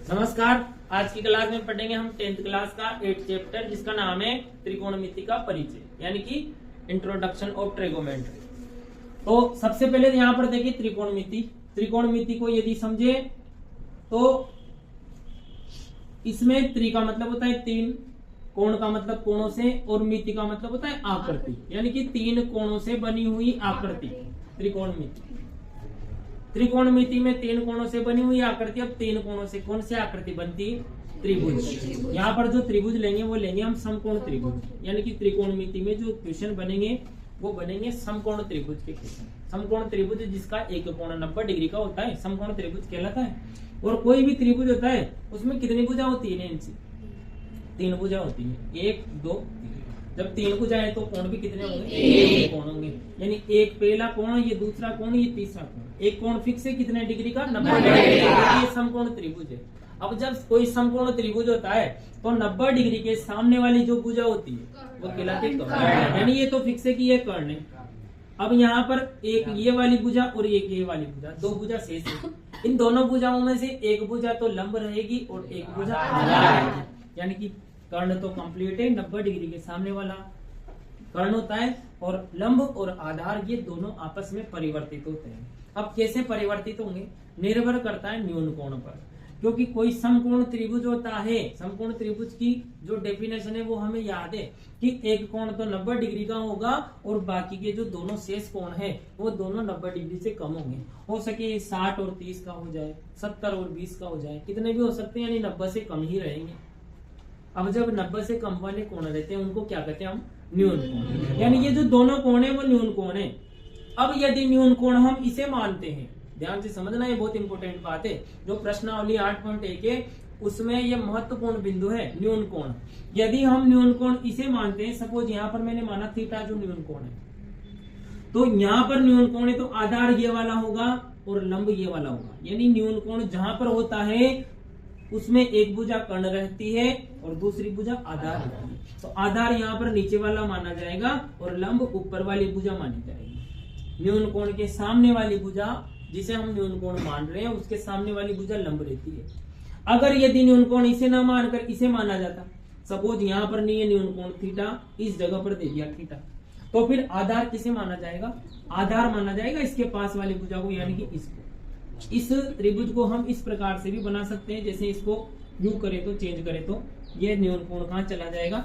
नमस्कार। आज की क्लास में पढ़ेंगे हम 10th क्लास का 8th चैप्टर जिसका नाम है त्रिकोणमिति का परिचय यानी कि इंट्रोडक्शन ऑफ ट्रिगोनोमेट्री। तो सबसे पहले यहाँ पर देखिए त्रिकोणमिति को यदि समझे तो इसमें त्रि का मतलब होता है तीन, कोण का मतलब कोणों से और मिति का मतलब होता है आकृति, यानी कि तीन कोणों से बनी हुई आकृति त्रिकोणमिति। त्रिकोणमिति में तीन कोणों से बनी हुई आकृति। अब तीन कोणों से कौन सी आकृति बनती है? त्रिभुज। यहाँ पर जो त्रिभुज लेंगे वो लेंगे हम समकोण त्रिभुज, यानी कि त्रिकोणमिति में जो क्वेश्चन बनेंगे वो बनेंगे समकोण त्रिभुज के क्वेश्चन। समकोण त्रिभुज जिसका एक कोण 90 डिग्री का होता है समकोण त्रिभुज कहलाता है। और कोई भी त्रिभुज होता है उसमें कितनी भुजा होती है? इनसे तीन भुजा होती है, 1 2 3। जब तीन भुजा है तो कोण भी कितने होंगे? एक कोण होंगे, यानी एक पहला कोण, ये दूसरा कोण, ये तीसरा कोण। एक कोण फिक्स है कितने डिग्री का? 90 डिग्री का। ये समकोण त्रिभुज है। अब जब कोई समकोण त्रिभुज होता है तो 90 डिग्री के सामने वाली जो भुजा होती है वो कहलाती है कर्ण, यानी ये तो फिक्स है कि ये कर्ण है। अब यहाँ पर एक ये वाली भुजा और एक ये वाली भुजा, दो भुजा शेष है। इन दोनों भुजाओं में से एक भुजा तो लंब रहेगी और एक भुजा आधार रहेगी, यानी कि कर्ण तो कंप्लीट है, 90 डिग्री के सामने वाला कर्ण होता है और लंब और आधार ये दोनों आपस में परिवर्तित होते हैं। अब कैसे परिवर्तित होंगे? निर्भर करता है न्यून कोण पर, क्योंकि कोई समकोण त्रिभुज होता है, समकोण त्रिभुज की जो डेफिनेशन है वो हमें याद है कि एक कोण तो 90 डिग्री का होगा और बाकी के जो दोनों शेष कोण है वो दोनों 90 डिग्री से कम होंगे। हो सके 60 और 30 का हो जाए, 70 और 20 का हो जाए, कितने भी हो सकते हैं, यानी 90 से कम ही रहेंगे। अब जब 90 से कम वाले कोण रहते हैं उनको क्या कहते हैं हम? न्यून कोण। यानी ये जो दोनों कोण है वो न्यून कोण है। अब यदि न्यून कोण हम इसे मानते हैं, ध्यान से समझना, ये बहुत इंपॉर्टेंट बात है। जो प्रश्नावली 8.1 है उसमें ये महत्वपूर्ण बिंदु है, न्यून कोण। यदि हम न्यून कोण इसे मानते हैं, सपोज यहाँ पर मैंने माना थीटा जो न्यून कोण है, तो यहाँ पर न्यून कोण है तो आधार ये वाला होगा और लंब ये वाला होगा। यानी न्यून कोण जहां पर होता है उसमें एक भुजा कर्ण रहती है और दूसरी भुजा आधार रहती है। तो आधार यहाँ पर नीचे वाला माना जाएगा और लंब ऊपर वाली भुजा मानी जाएगी। न्यून कोण के सामने वाली भुजा जिसे हम न्यून कोण मान रहे हैं उसके सामने वाली भुजा लंब रहती है। अगर यदि न्यून कोण इसे ना मानकर इसे माना जाता, सपोज यहाँ पर नहीं है न्यून कोण थीटा, इस जगह पर दे दिया थीटा, तो फिर आधार किसे माना जाएगा? आधार माना जाएगा इसके पास वाली भुजा को, यानी कि इसको। इस त्रिभुज को हम इस प्रकार से भी बना सकते हैं, जैसे इसको यू करे तो चेंज करे तो ये न्यून कोण कहाँ चला जाएगा?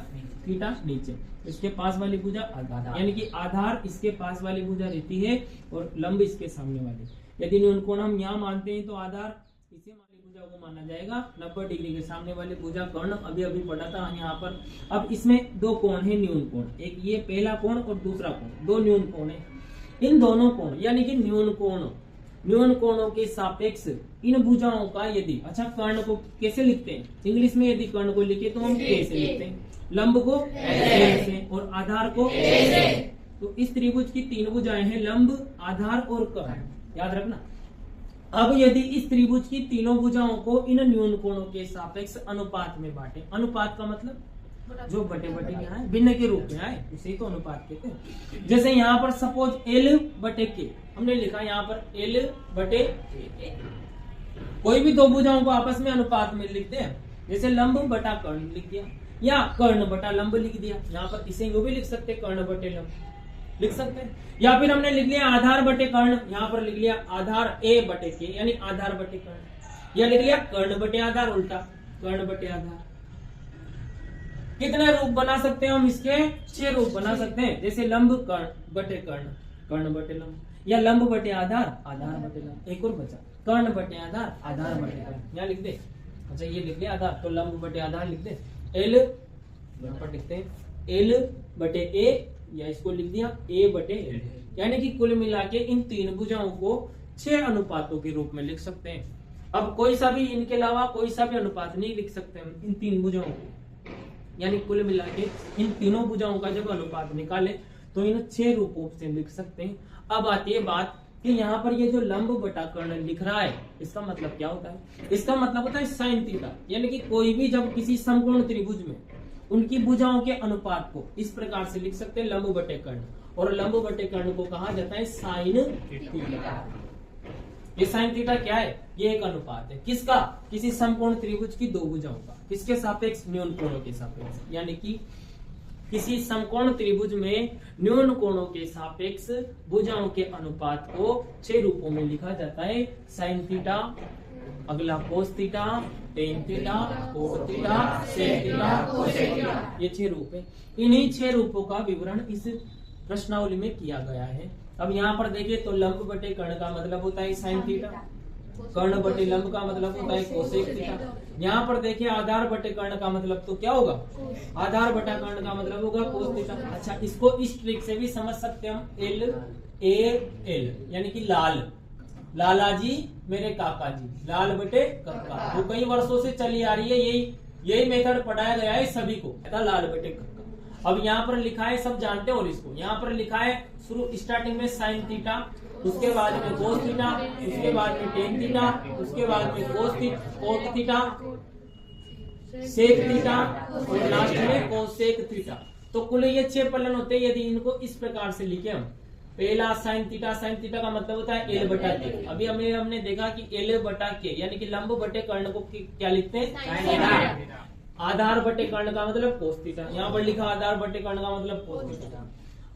थीटा नीचे, इसके पास वाली भुजा आधार, यानी कि आधार इसके पास वाली भुजा रहती है और लंब इसके सामने वाली। यदि न्यून कोण हम यहाँ मानते हैं तो आधार इसे वाली भुजा को माना जाएगा, 90 डिग्री के सामने वाली भुजा कर्ण अभी अभी पढ़ा था यहाँ पर। अब इसमें दो कोण है न्यून कोण, एक ये पहला कोण और दूसरा कोण, दो न्यून कोण है। इन दोनों कोण यानी कि न्यून कोणों के सापेक्ष इन भुजाओं का यदि, अच्छा कर्ण को कैसे लिखते हैं इंग्लिश में? यदि कर्ण को लिखे तो हम कैसे लिखते हैं? लंब को ऐसे और आधार को ऐसे। तो इस त्रिभुज की तीन भुजाएं हैं, लंब, आधार और कर्ण, याद रखना। अब यदि इस त्रिभुज की तीनों भुजाओं को इन न्यून कोणों के सापेक्ष अनुपात में बांटे, अनुपात का मतलब जो बटे बटे यहाँ है, भिन्न के रूप में आए उसे ही तो अनुपात कहते हैं। जैसे यहाँ पर सपोज L बटे K हमने लिखा, यहाँ पर L बटे K। कोई भी दो भुजाओं को आपस में अनुपात में लिखते हैं, जैसे लंब बटा कर्ण लिख दिया या कर्ण बटा लंब लिख दिया। यहाँ पर इसे वो भी लिख सकते, कर्ण बटे लंब लिख सकते हैं। या फिर हमने लिख लिया आधार बटे कर्ण, यहाँ पर लिख लिया आधार A बटे K, यानी आधार बटे कर्ण। या लिख लिया कर्ण बटे आधार, उल्टा कर्ण बटे आधार। कितने रूप बना सकते हैं हम इसके? 6 रूप बना सकते हैं, जैसे लंब कर्ण बटे कर्ण, कर्ण बटे लंब, या लंब बटे आधार, आधार बटे लंब। एक और बचा, कर्ण बटे आधार, आधार बटे कर्ण। यहाँ लिख दे, अच्छा ये लिख लिया आधार, तो लंब बटे आधार लिख दे। L यहाँ पर लिखते हैं L बटे A, या इसको लिख दिया A बटे L। यानी कि कुल मिला के इन तीन भुजाओं को 6 अनुपातों के रूप में लिख सकते हैं। अब कोई सा भी इनके अलावा कोई सा भी अनुपात नहीं लिख सकते हम इन तीन भुजाओं को, यानी कुल मिला के इन तीनों भुजाओं का जब अनुपात निकाले तो इन 6 रूपों से लिख सकते हैं। अब आती है बात कि यहाँ पर ये जो लंब बटा कर्ण लिख रहा है इसका मतलब क्या होता है? इसका मतलब होता है साइन थीटा, यानी कि कोई भी जब किसी समकोण त्रिभुज में उनकी भुजाओं के अनुपात को इस प्रकार से लिख सकते हैं, लंब बटे कर्ण, और लंब बटे कर्ण को कहा जाता है साइन थीटा। ये साइन थीटा क्या है? ये एक अनुपात है किसका? किसी समकोण त्रिभुज की दो भुजाओं का। किसके सापेक्ष? न्यून कोणों के सापेक्ष। यानी कि किसी समकोण त्रिभुज में न्यून कोणों के सापेक्ष भुजाओं के अनुपात को 6 रूपों में लिखा जाता है। साइन थीटा, अगला cos theta, tan theta, cot theta, sec theta, cosec theta. ये 6 रूप है। इन्हीं 6 रूपों का विवरण इस प्रश्नावली में किया गया है। अब यहाँ पर देखिए तो लंब बटे कर्ण का मतलब होता है साइन थीटा, कर्ण बटे लंब का मतलब होता है कोसेक थीटा। यहाँ पर देखिए आधार बटे कर्ण का मतलब तो क्या होगा? आधार बटा कर्ण का मतलब होगा कोस थीटा। अच्छा, इसको इस ट्रिक से भी समझ सकते हैं हम, एल ए एल यानी कि लाल, लाला जी मेरे काका जी, लाल बटे कक्का। वो कई वर्षों से चली आ रही है, यही मेथड पढ़ाया गया है सभी को, लाल बटे कक्का। अब यहाँ पर लिखा है, सब जानते हो, और इसको यहाँ पर लिखा है शुरू स्टार्टिंग में साइन थीटा, उसके बाद में कोस थीटा, उसके बाद में टेन थीटा, उसके बाद में कोट थीटा, सेक थीटा और लास्ट में कोसेक थीटा। तो कुल ये 6 फलन होते हैं। यदि इनको इस प्रकार से लिखे हम, पहला साइन थीटा का मतलब होता है एल बटा के। अभी हमने देखा कि एल बटा के यानी कि लंब बटे कर्ण को क्या लिखते हैं? आधार बटे कर्ण का मतलब कोस थीटा। यहाँ पर लिखा आधार बटे कर्ण का मतलब कोस थीटा।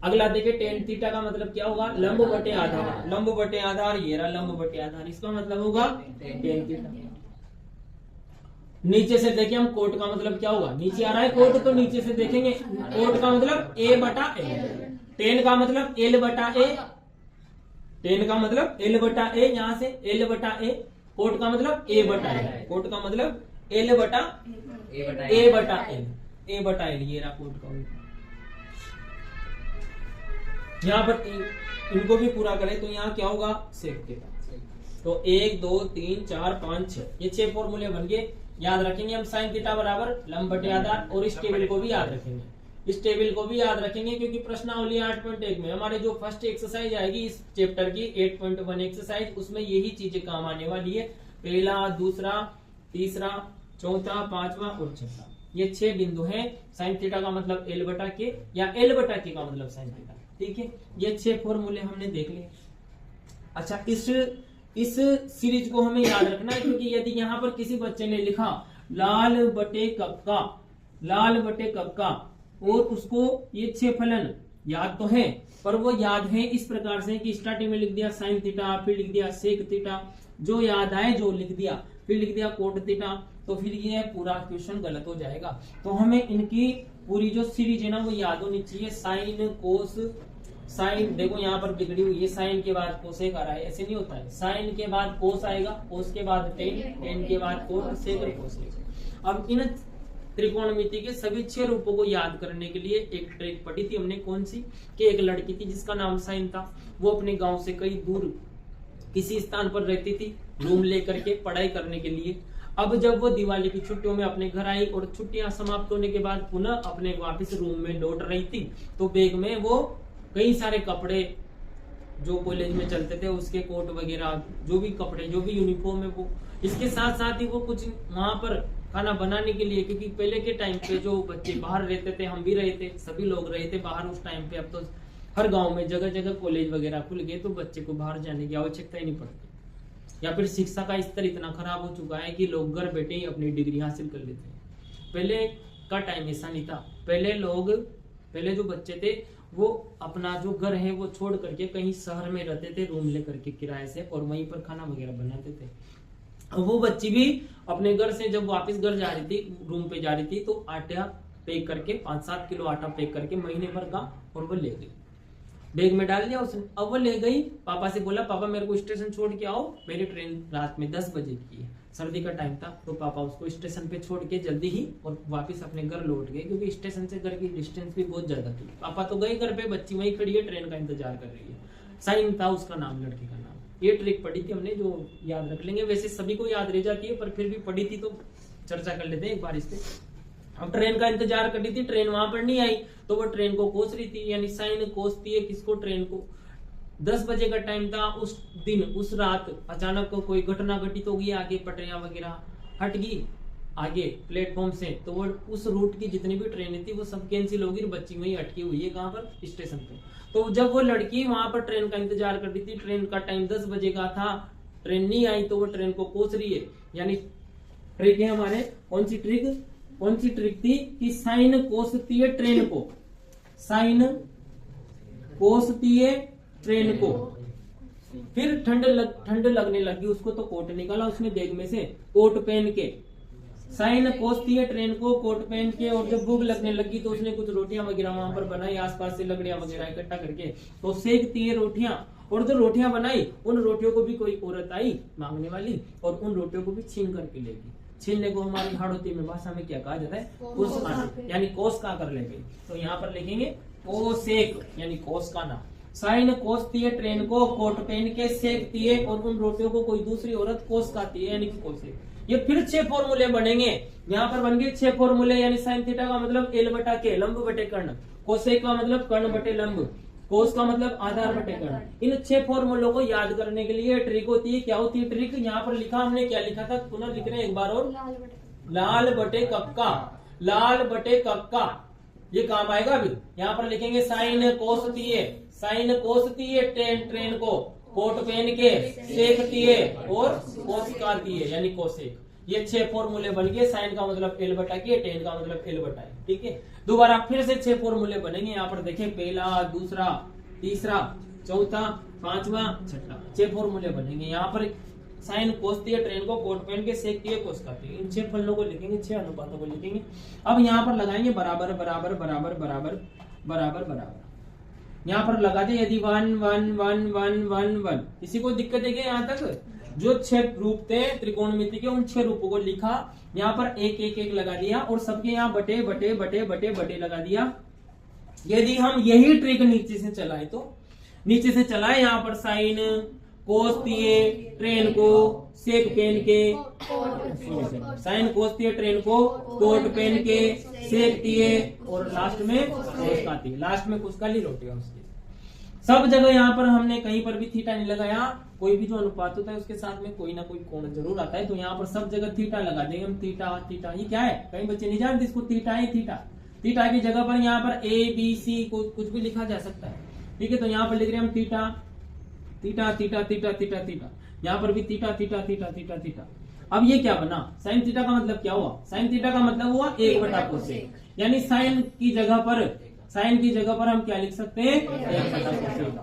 अगला देखिए टेन थीटा का मतलब क्या होगा? लंब बटे आधार, लंब बटे आधार, ये रहा लंब बटे आधार, इसका मतलब होगा टेन थीटा। नीचे से देखिए हम कोट का मतलब क्या होगा? नीचे आ रहा है कोट तो नीचे से देखेंगे, कोट का मतलब ए बटा ए, टेन का मतलब एल बटा ए, टेन का मतलब एल बटा ए, यहाँ से एल बटा ए, कोट का मतलब ए बटा ए, कोट का मतलब एल बटा ए बटा एल, ए बटा एल, ये रहा कोट का। यहाँ पर इनको भी पूरा करें तो यहाँ क्या होगा? Sec theta. तो 1 2 3 4 5 6 ये 6 फॉर्मूले बन गए। याद रखेंगे हम साइन थीटा बराबर लंब बटे आधार, और इस टेबल को भी याद रखेंगे, इस टेबल को भी याद रखेंगे क्योंकि प्रश्नावली 8.1 में हमारे जो फर्स्ट एक्सरसाइज आएगी इस चैप्टर की 8.1 एक्सरसाइज, उसमें यही चीजें काम आने वाली है। पहला, दूसरा, तीसरा, चौथा, पांचवा और छठा, ये 6 बिंदु हैं। साइन थीटा का मतलब एल बटा के या एल बटा के का मतलब साइन थीटा। ठीक है, ये 6 फॉर्मूले हमने देख लिए। अच्छा, इस सीरीज को हमें याद रखना है क्योंकि यदि यहाँ पर किसी बच्चे ने लिखा लाल बटे कक्का, लाल बटे कक्का, और उसको ये 6 फलन याद तो है, पर वो याद है इस प्रकार से कि स्टार्टिंग में लिख दिया साइन थीटा, फिर लिख दिया सेक थीटा, जो याद आए जो लिख दिया, फिर लिख दिया कोट थीटा, तो फिर ये पूरा क्वेश्चन गलत हो जाएगा। तो हमें इनकी पूरी जो सीरीज है ना वो याद होनी चाहिए। साइन कोस, साइन देखो यहाँ पर बिगड़ी हुई है, साइन के बाद कोसेक आ रहा है, ऐसे नहीं होता है। साइन के बाद कोस आएगा, कोस के बाद टेन, टेन के बाद कोट, सेक और कोसेक। अब इन त्रिकोणमिति के सभी 6 रूपों को याद करने के लिए एक ट्रिक पढ़ी थी हमने, कौन सी? कि एक लड़की थी जिसका नाम साइन था, वो अपने गांव से कई दूर किसी स्थान पर रहती थी रूम लेकर के पढ़ाई करने के लिए। अब जब वो दिवाली की छुट्टियों में अपने घर आई और छुट्टियां समाप्त होने के बाद पुनः अपने वापस रूम में लौट रही थी, तो बैग में वो कई सारे कपड़े जो कॉलेज में चलते थे उसके कोट वगैरह, जो भी कपड़े, जो भी यूनिफॉर्म है वो, इसके साथ साथ ही वो कुछ वहां पर खाना बनाने के लिए, क्योंकि पहले के टाइम पे जो बच्चे बाहर रहते थे, हम भी रहे थे, सभी लोग रहे थे बाहर उस टाइम पे। अब तो हर गांव में जगह जगह कॉलेज वगैरह खुल गए, तो बच्चे को बाहर जाने की आवश्यकता ही नहीं पड़ती, या फिर शिक्षा का स्तर इतना खराब हो चुका है कि लोग घर बैठे ही अपनी डिग्री हासिल कर लेते हैं। पहले का टाइम ऐसा नहीं था। पहले जो बच्चे थे वो अपना जो घर है वो छोड़ करके कहीं शहर में रहते थे रूम लेकर के किराए से, और वहीं पर खाना वगैरह बनाते थे। वो बच्ची भी अपने घर से जब वापस घर जा रही थी, रूम पे जा रही थी, तो आटा पैक करके 5-7 किलो आटा पैक करके महीने भर का, और वो ले गई, बैग में डाल दिया उसने। अब वो ले गई, पापा से बोला पापा मेरे को स्टेशन छोड़ के आओ, मेरी ट्रेन रात में 10 बजे की है, सर्दी का टाइम था। तो पापा उसको स्टेशन पे छोड़ के जल्दी ही और वापस अपने घर लौट गए, क्योंकि स्टेशन से घर की डिस्टेंस भी बहुत ज्यादा थी। पापा तो गए घर पे, बच्ची वहीं खड़ी है, ट्रेन का इंतजार कर रही है। साइन था उसका नाम, लड़की का नाम। ये ट्रिक पढ़ी थी हमने, जो याद रख लेंगे। वैसे सभी को याद रह जाती है, पर फिर भी पढ़ी थी तो चर्चा कर लेते हैं एक बार इस पे। अब ट्रेन का इंतजार कर रही थी, ट्रेन वहां पर नहीं आई, तो वो ट्रेन को कोस रही थी, यानी साइन कोसती है किसको? ट्रेन को। 10 बजे का टाइम था उस दिन, उस रात अचानक कोई घटना घटित हो गई, आगे पटरियां वगैरह हट गई आगे प्लेटफॉर्म से, तो वो उस रूट की जितनी भी ट्रेनें थी वो सब कैंसिल होगी, बच्ची वहीं अटकी हुई है कहाँ पर? स्टेशन पे। तो जब वो लड़की वहां पर ट्रेन का इंतजार कर रही थी, ट्रेन का टाइम 10 बजे का था, ट्रेन नहीं आई तो वो ट्रेन को कोस रही है, यानी ट्रिक है हमारे। कौन सी ट्रिक थी कि साइन कोसती है ट्रेन को, साइन कोसती है ट्रेन को। फिर ठंड लगने लगी उसको तो कोट निकाला उसने बैग में से, कोट पहन के। साइन कोसती है ट्रेन को, कोट पहन के। और जब भूख लगने लगी तो उसने कुछ रोटियां वगैरह वहां पर बनाई, आसपास से लकड़ियां वगैरह इकट्ठा करके तो सेकती है रोटियां। और जो रोटियां बनाई उन रोटियों को भी कोई औरत आई मांगने वाली और उन रोटियों को भी छीन करके ले गई। छीनने को हमारी हाड़ोती में भाषा में क्या कहा जाता है? कोस खाना, यानी कोस का कर ले गई। तो यहाँ पर लिखेंगे कोसेक, यानी कोस का ना। साइन कोसती है ट्रेन को, कोट पहन के सेकती है और उन रोटियों को कोई दूसरी औरत कोस खाती है, यानी कि कोसेक। ये फिर 6 फॉर्मूले बनेंगे। यहाँ पर बन गए 6 फॉर्मूले, यानी साइन थीटा का मतलब एल बटा के, लंब बटे कर्ण। कोसेक का मतलब कर्ण बटे लंब। कोस का मतलब आधार बटे कर्ण। इन 6 फॉर्मूलों को याद करने के लिए ट्रिक होती है। क्या होती है ट्रिक? यहाँ पर लिखा हमने, क्या लिखा था, पुनः लिख रहे हैं एक बार और, लाल बटे कक्का। लाल बटे कक्का ये काम आएगा। अभी यहाँ पर लिखेंगे साइन कोसती है, साइन कोसती है ट्रेन को, कोट पहन के सेकती है और कोस खाती है, यानी कोसेक। ये 6 फॉर्मूले बन गए। साइन का मतलब एल बटा के, टेन का मतलब एल बटा है। ठीक है, दोबारा फिर से 6 फॉर्मूले बनेंगे। यहाँ पर देखें, पहला, दूसरा, तीसरा, चौथा, पांचवा, छठा, 6 फॉर्मूले बनेंगे। यहाँ पर साइन कोसती है ट्रेन को, कोट पहन के सेकती है, कोस खाती है। इन 6 फलों को लिखेंगे, 6 अनुपातों को लिखेंगे। अब यहाँ पर लगाएंगे बराबर बराबर बराबर बराबर बराबर बराबर। यहाँ पर लगा दे यदि 1 1 1 1 1 1। किसी को दिक्कत है क्या? यहाँ तक जो 6 रूप थे त्रिकोणमिति के, उन 6 रूपों को लिखा। यहाँ पर एक एक एक लगा दिया और सबके यहाँ बटे बटे बटे बटे बटे लगा दिया। यदि हम यही ट्रिक नीचे से चलाए तो, नीचे से चलाए यहाँ पर साइन कोसती है ट्रेन को, सेक पहन के, साइन कोसती है ट्रेन को, कोट पहन के सेकती है और लास्ट में कोस खाती है। लास्ट में कुछ काली रोटी है उसकी। सब जगह यहाँ पर हमने कहीं पर भी थीटा नहीं लगाया। कोई भी जो अनुपात होता है उसके साथ में कोई ना कोई कोण जरूर आता है। तो यहाँ पर सब जगह थीटा लगा देंगे हम। थीटा थीटा ये क्या है? कई बच्चे नहीं जानते इसको। थीटा है थीटा। थीटा की जगह पर यहाँ पर ए बी सी कुछ भी लिखा जा सकता है। ठीक है, तो यहाँ पर लिख रहे हैं हम theta theta theta theta theta theta. यहाँ पर भी theta theta theta theta theta. अब ये क्या बना? साइन थीटा का मतलब क्या हुआ? साइन थीटा का मतलब हुआ 1 बटा कोसेक, यानी साइन की जगह पर हम क्या लिख सकते हैं? 1 बटा कोसेक।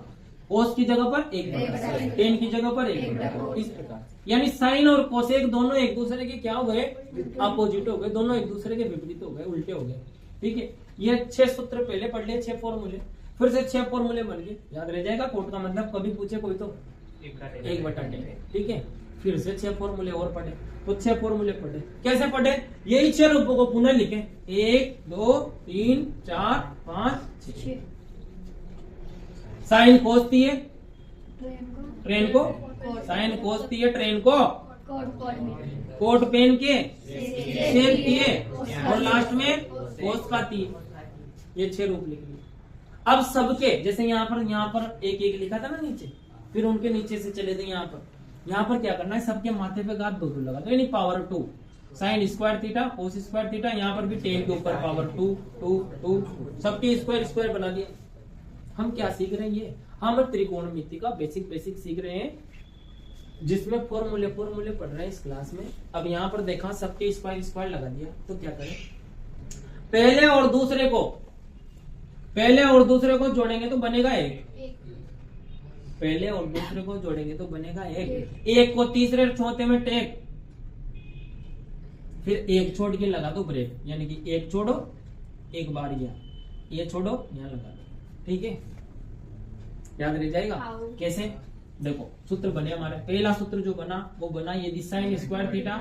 कोस की जगह पर 1 बटा, टेन की जगह पर 1 बटा। इस प्रकार यानी साइन और कोसेक दोनों एक दूसरे के क्या हो गए? अपोजिट हो गए। दोनों एक दूसरे के विपरीत हो गए, उल्टे हो गए। ठीक है, ये 6 सूत्र पहले पढ़ लिए, 6 फॉर्मूले। फिर से 6 फॉर्मूले बन गए, याद रह जाएगा। कोट का मतलब कभी पूछे कोई तो 1 बटा 10। ठीक है, फिर से 6 फॉर्मूले और पढ़े। तो 6 फॉर्मूले पढ़े, कैसे पढ़े? यही 6 रूपों को पुनः लिखे। 1 2 3 4 5 6। साइन कोसती है ट्रेन को, साइन कोसती है ट्रेन को, कोट पहन के सेकती है और लास्ट में कोस खाती है। ये 6 रूप लिख लिए। अब सबके जैसे यहाँ पर एक एक लिखा था ना नीचे, फिर उनके नीचे से चले थे यहाँ पर क्या करना है? सबके माथे पे घात 2 लगा दो, यानी power 2। Sine square theta, cos square theta. यहाँ पर भी टेन के ऊपर पावर 2 2 2, सबके स्क्वायर स्क्वायर बना दिया। हम क्या सीख रहे हैं? ये हम त्रिकोणमिति का बेसिक सीख रहे हैं, जिसमें फॉर्मूले पढ़ रहे हैं इस क्लास में। अब यहाँ पर देखा सबके स्क्वायर लगा दिया, तो क्या करें? पहले और दूसरे को जोड़ेंगे तो बनेगा 1। पहले और दूसरे को जोड़ेंगे तो बनेगा 1। 1 को तीसरे चौथे में टेक, फिर 1 छोड़ के लगा दो ब्रेक, यानी कि 1 छोड़ो, 1 बार यहाँ, ये छोड़ो, यहाँ लगा दो। ठीक है, याद रह जाएगा। कैसे? देखो सूत्र बने हमारे। पहला सूत्र जो बना वो बना यदि साइन स्क्वायर थीटा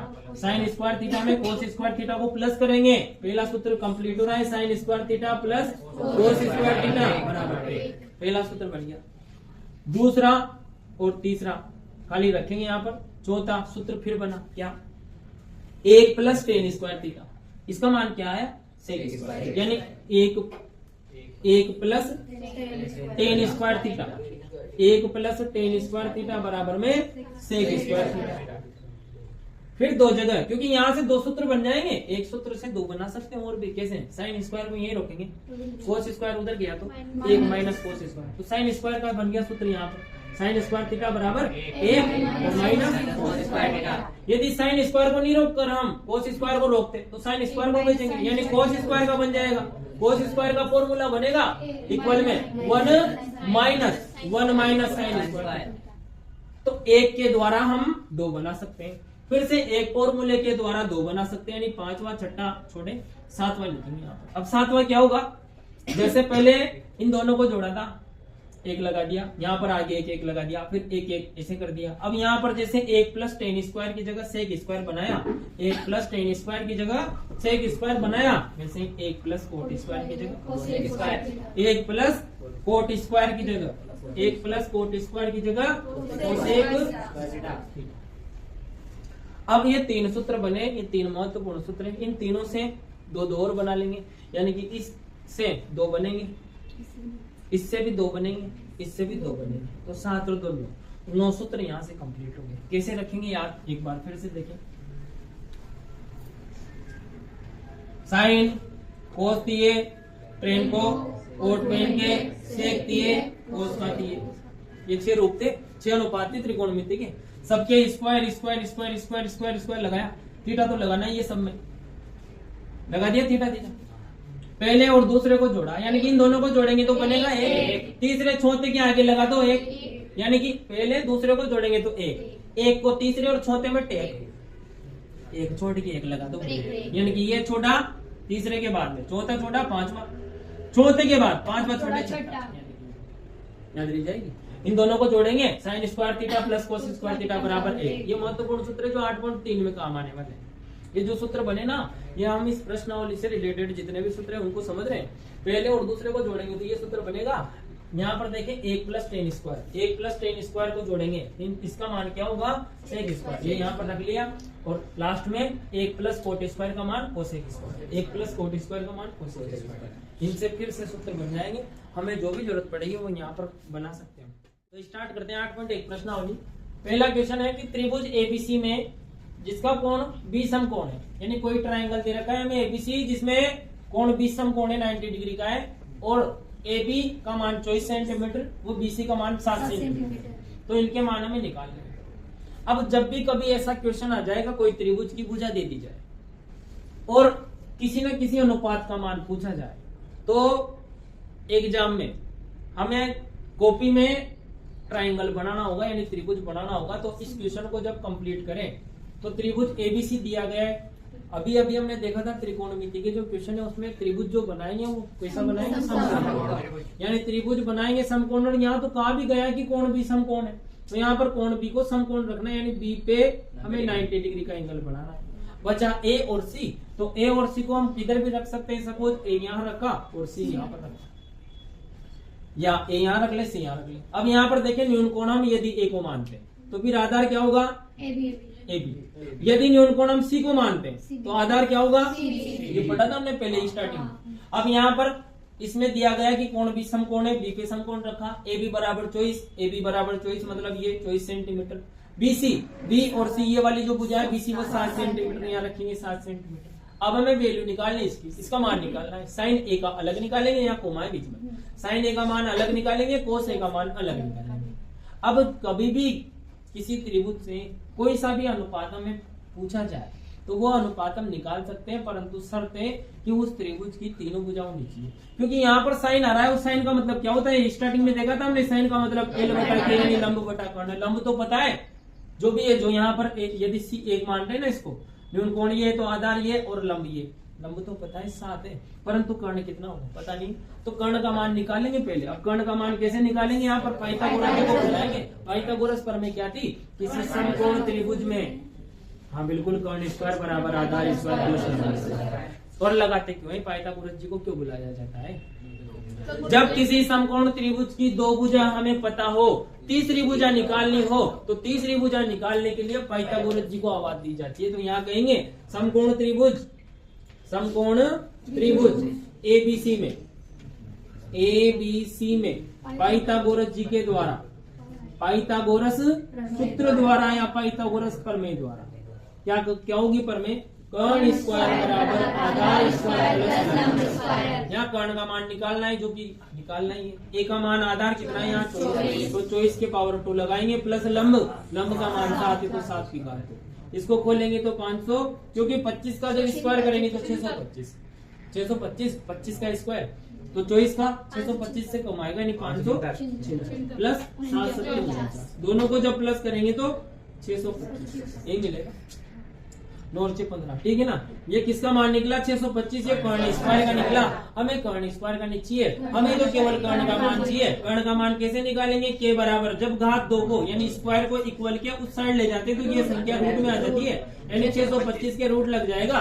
में कोस स्क्वायर थीटा को प्लस करेंगे। पहला सूत्र कंप्लीट हो रहा है। Sine square theta plus cos square theta बराबर 1। पहला सूत्र बन गया। दूसरा और तीसरा खाली रखेंगे यहाँ पर। चौथा सूत्र फिर बना क्या? 1 प्लस टेन स्क्वायर थीटा। इसका मान क्या है? सेक स्क्वायर, यानी 1 plus ten square theta, 1 plus ten square theta बराबर में सेक स्क्वायर थीटा। फिर दो जगह, क्योंकि यहाँ से दो सूत्र बन जाएंगे, एक सूत्र से दो बना सकते हैं और भी। कैसे? साइन स्क्वायर को यही रोकेंगे, कोस स्क्वायर उधर गया तो एक माइनस कोस स्क्वायर, तो साइन स्क्वायर का बन गया सूत्र यहाँ पर, साइन स्क्वायर थीटा बराबर एक माइनस कोस स्क्वायर थीटा। यदि साइन स्क्वायर को नहीं रोक कर हम कोस स्क्वायर को रोकते तो साइन स्क्वायर को भेजेंगे, यानी कोस स्क्वायर का बन जाएगा। कोस स्क्वायर का फॉर्मूला बनेगा इक्वल में वन माइनस साइन स्क्वायर। तो एक के द्वारा हम दो बना सकते हैं, फिर से एक फॉर्मूले के द्वारा दो बना सकते हैं, यानी पांचवा छठा छोड़े सातवां लिखेंगे यहाँ पर। अब सातवां क्या होगा? जैसे पहले इन दोनों को जोड़ा था, एक लगा दिया, यहाँ पर आगे एक एक लगा दिया, फिर एक एक ऐसे कर दिया। अब यहाँ पर जैसे एक प्लस टेन स्क्वायर की जगह सेक स्क्वायर बनाया, एक प्लस टेन स्क्वायर की जगह सेक स्क्वायर बनाया, वैसे एक प्लस कोट स्क्वायर की जगह कोसेक स्क्वायर, एक प्लस कोट स्क्वायर की जगह, एक प्लस कोट स्क्वायर की जगह कोसेक। अब ये तीन सूत्र बने, ये तीन महत्वपूर्ण सूत्र हैं। इन तीनों से दो दो और बना लेंगे, यानी कि इससे दो बनेंगे, इससे भी दो बनेंगे, इससे भी दो बनेंगे, तो 7 और 2 9 सूत्र यहाँ से कंप्लीट हो गए। कैसे रखेंगे यार, एक बार फिर से देखें। साइन कोस दिए ट्रेन को, कोट पेन के, सेक दिए कोस का दिए, ये 6 रूप थे, 6 अनुपात थे त्रिकोणमिति के। सबके square square square square square square लगाया, थीटा तो लगाना ही है, सब में लगा दिया थीटा थीटा। पहले और दूसरे को जोड़ा, यानी कि इन दोनों को जोड़ेंगे तो बनेगा एक, तीसरे चौथे के आगे लगा दो एक, यानी कि पहले दूसरे को जोड़ेंगे तो एक, एक को तीसरे और चौथे में टेक, एक छोड़ के एक लगा दो, यानी कि ये छोटा तीसरे के बाद में, चौथा छोटा पांचवा, चौथे के बाद पांचवा छोटा छठा, याद रह जाएगी। इन दोनों को जोड़ेंगे, sine square theta plus cos square theta बराबर एक। ये महत्वपूर्ण सूत्र है जो 8.3 में काम आने वाले हैं। ये जो सूत्र बने ना, ये हम इस प्रश्नावली से रिलेटेड जितने भी सूत्र हैं उनको समझ रहे हैं। पहले और दूसरे को जोड़ेंगे तो ये सूत्र बनेगा। यहाँ पर देखें, एक प्लस टेन स्क्वायर को जोड़ेंगे, इसका मान क्या होगा? Sec square. ये यहाँ पर रख लिया, और लास्ट में एक प्लस कोट स्क्वायर का मान कोसेक स्क्वायर, एक प्लस कोट स्क्वायर का मान कोसेक स्क्वायर। इनसे फिर से सूत्र बन जाएंगे, हमें जो भी जरूरत पड़ेगी वो यहाँ पर बना सकते हैं। तो स्टार्ट करते हैं 8.1 प्रश्नावली। पहला क्वेश्चन है कि त्रिभुज एबीसी में जिसका कोण बी सम कोण है, यानी कोई ट्रायंगल दे रखा है हमें एबीसी जिसमें कोण बी सम कोण है 90 डिग्री का है, और AB का मान 24 सेंटीमीटर, वो BC का मान 7 सेंटीमीटर, तो इनके मान हमें निकालने हैं। अब जब भी कभी ऐसा क्वेश्चन आ जाएगा, कोई त्रिभुज की भुजा दे दी जाए और किसी न किसी अनुपात का मान पूछा जाए, तो एग्जाम में हमें कॉपी में ट्रायंगल बनाना होगा, यानी त्रिभुज बनाना होगा। तो इस क्वेश्चन को जब कंप्लीट करें तो त्रिभुज एबीसी दिया गया है। अभी हमने देखा था त्रिकोणमिति के जो क्वेश्चन है उसमें त्रिभुज जो बनाएंगे वो कैसा बनाएंगे? समकोण, यानी त्रिभुज बनाएंगे समकोण। और यहाँ तो कहा भी गया कि कोण भी समकोण है, तो यहाँ पर कोण बी को समकोण रखना है, यानी बी पे हमें 90 डिग्री का एंगल बनाना है। बचा ए और सी, तो ए और सी को हम किधर भी रख सकते हैं। सपोज ए यहाँ रखा और सी यहाँ पर रखा, या ए यहाँ रख ले सी यहाँ रख ले। अब यहाँ पर देखें, न्यून कोण हम यदि ए को मानते हैं तो फिर आधार क्या होगा? A B. यदि न्यून कोण हम सी को मानते हैं तो आधार क्या होगा? ये पढ़ा था हमने पहले स्टार्टिंग। अब यहाँ पर इसमें दिया गया कि कोण बी समकोण है, बी पे समकोण रखा, ए बी बराबर 24 मतलब ये 24 सेंटीमीटर। बीसी, बी और सी ये वाली जो भुजा है बीसी वो 7 सेंटीमीटर यहाँ रखेंगे, 7 सेंटीमीटर। अब हमें वैल्यू निकालनी है इसका मान निकालना है। साइन ए का अलग निकालेंगे, यहाँ कोमा है बीच में, साइन ए का मान अलग निकालेंगे, कोस ए का मान अलग निकालेंगे। अब कभी भी किसी त्रिभुज से कोई सा भी अनुपात हमें पूछा जाए तो वो अनुपात हम निकाल सकते हैं, परंतु शर्त है कि उस त्रिभुज की तीनों भुजाएं होनी चाहिए। क्योंकि यहाँ पर साइन आ रहा है, उस साइन का मतलब क्या होता है? स्टार्टिंग में देखा था हमने, साइन का मतलब एल बटा के यानी लंब बटा कर्ण। लंब तो पता है जो भी है, जो यहाँ पर यदि सी एक मान रहे ना इसको, न्यून कोण ये तो आधार ये और लंब ये, लंब तो पता है 7 है, परंतु कर्ण कितना होगा पता नहीं, तो कर्ण का मान निकालेंगे पहले। अब कर्ण का मान कैसे निकालेंगे? यहाँ पर पाइथागोरस को बुलाएंगे। पाइथागोरस प्रमेय क्या थी? किसी समकोण त्रिभुज में, हाँ बिल्कुल, कर्ण स्क्वायर बराबर आधार स्क्वायर, और लगाते क्यों है? पाइथागोरस जी को क्यों बुलाया जाता है? जब किसी समकोण त्रिभुज की दो भुजा हमें पता हो, तीसरी भुजा निकालनी हो, तो तीसरी भुजा निकालने के लिए पाइथागोरस जी को आवाज दी जाती है। तो यहाँ कहेंगे समकोण त्रिभुज एबीसी में पाइथागोरस जी के द्वारा, पाइथागोरस सूत्र द्वारा या पाइथागोरस प्रमेय द्वारा क्या होगी पर में कर्ण स्क्वायर बराबर आधार स्क्वायर प्लस लंब स्क्वायर। यहाँ कर्ण का मान निकालना है, जो कि निकालना ही है। ए का मान आधार कितना है यहाँ 24, तो 24 के पावर 2 लगाएंगे प्लस लंब का मान 7 है तो 7 की घात 2। इसको खोलेंगे तो 500, क्योंकि 25 का जब स्क्वायर करेंगे तो 625 25 का स्क्वायर तो 24 का 625 से कम आएगा, यानी 500 प्लस 7 दोनों को जब प्लस करेंगे तो 625 यही मिलेगा। 9 और 15 ठीक है ना। ये किसका मान निकला 625, ये कर्ण स्क्वायर का निकला। हमें कर्ण स्क्वायर का नहीं चाहिए, हमें तो केवल कर्ण का मान चाहिए। कर्ण का मान कैसे निकालेंगे, के बराबर जब घात 2 को यानी स्क्वायर को इक्वल के उस साइड ले जाते तो ये संख्या रूट में आ जाती है, यानी 625 के रूट लग जाएगा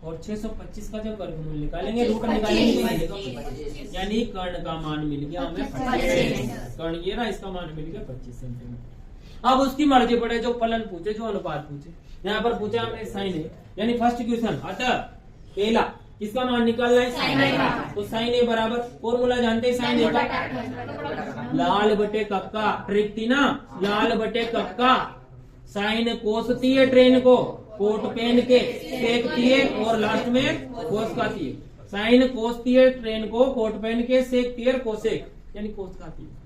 और 625 का जब वर्गमूल निकालेंगे रूट निकालेंगे तो मिलेगा, यानी कर्ण का मान मिल गया हमें 25। कर्ण ये ना, इसका मान मिल गया 25 सेंटीमीटर। अब उसकी मर्जी पड़े, जो फलन पूछे, जो अनुपात पूछे। यहाँ पर पूछा हमने साइन है, यानी फर्स्ट क्वेश्चन। अतः पहला किसका मान निकालना है, साइन ए का। तो साइन ए बराबर फॉर्मूला जानते हैं साइन ए का, लाल बटे कप का। ट्रिक थी ना, लाल बटे कप का। साइन कोसती है ट्रेन को, कोट पेन के सेकती है और लास्ट में कोस खाती है। साइन कोसती है ट्रेन को, कोट पेन के सेकती है कोसेक, यानी कोस खाती है।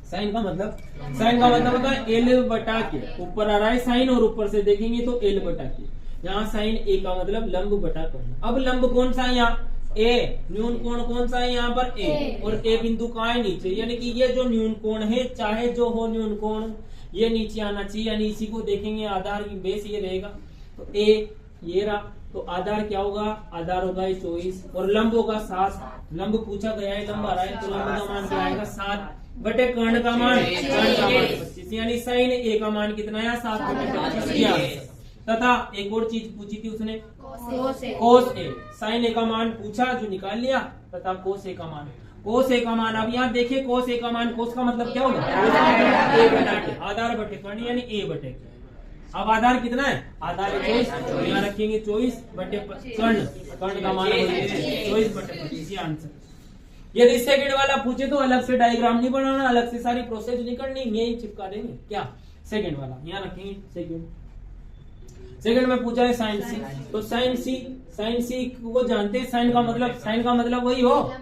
साइन का मतलब होता है एल बटा के, ऊपर आ रहा है साइन और ऊपर से देखेंगे तो एल बटा के। यहाँ साइन ए का मतलब लंब बटा कर्ण। अब लंब कौन सा है यहाँ, ए। न्यून कोण कौन सा है यहाँ पर, ए। और ए बिंदु कहाँ है, नीचे। यानी कि ये जो न्यून कोण है, चाहे जो हो न्यून कोण, ये नीचे आना चाहिए, यानी इसी को देखेंगे। आधार की बेस ये रहेगा, तो ए ये रहा, तो आधार क्या होगा, आधार होगा 24 और लंब होगा 7। लंब पूछा गया है, लंब आ रहा है, तो लंब का मान क्या आएगा 7 बटे कर्ण का मान 25, यानी साइन ए का मान कितना है 7 बटे 25। तथा एक और चीज पूछी थी उसने, कोस ए। साइन ए का मान पूछा, जो निकाल लिया, तथा कोस ए का मान। कोस ए का मान, अब यहाँ देखिए कोस ए का मान, कोस का मतलब क्या होगा, ए बटा के, आधार बटे कर्ण यानी ए बटे। अब आधार कितना है, आधार 24, तो यहाँ रखेंगे 24 बटे कर्ण, कर्ण का मान 24 बटे 25, आंसर। यदि सेकंड वाला पूछे तो अलग से डायग्राम नहीं बनाना, अलग से सारी प्रोसेस नहीं करनी, यही चिपका देंगे। क्या सेकंड वाला यहाँ रखेंगे, सेकंड में पूछा है साइन सी, तो साइन सी को जानते हैं। साइन का मतलब वही हो,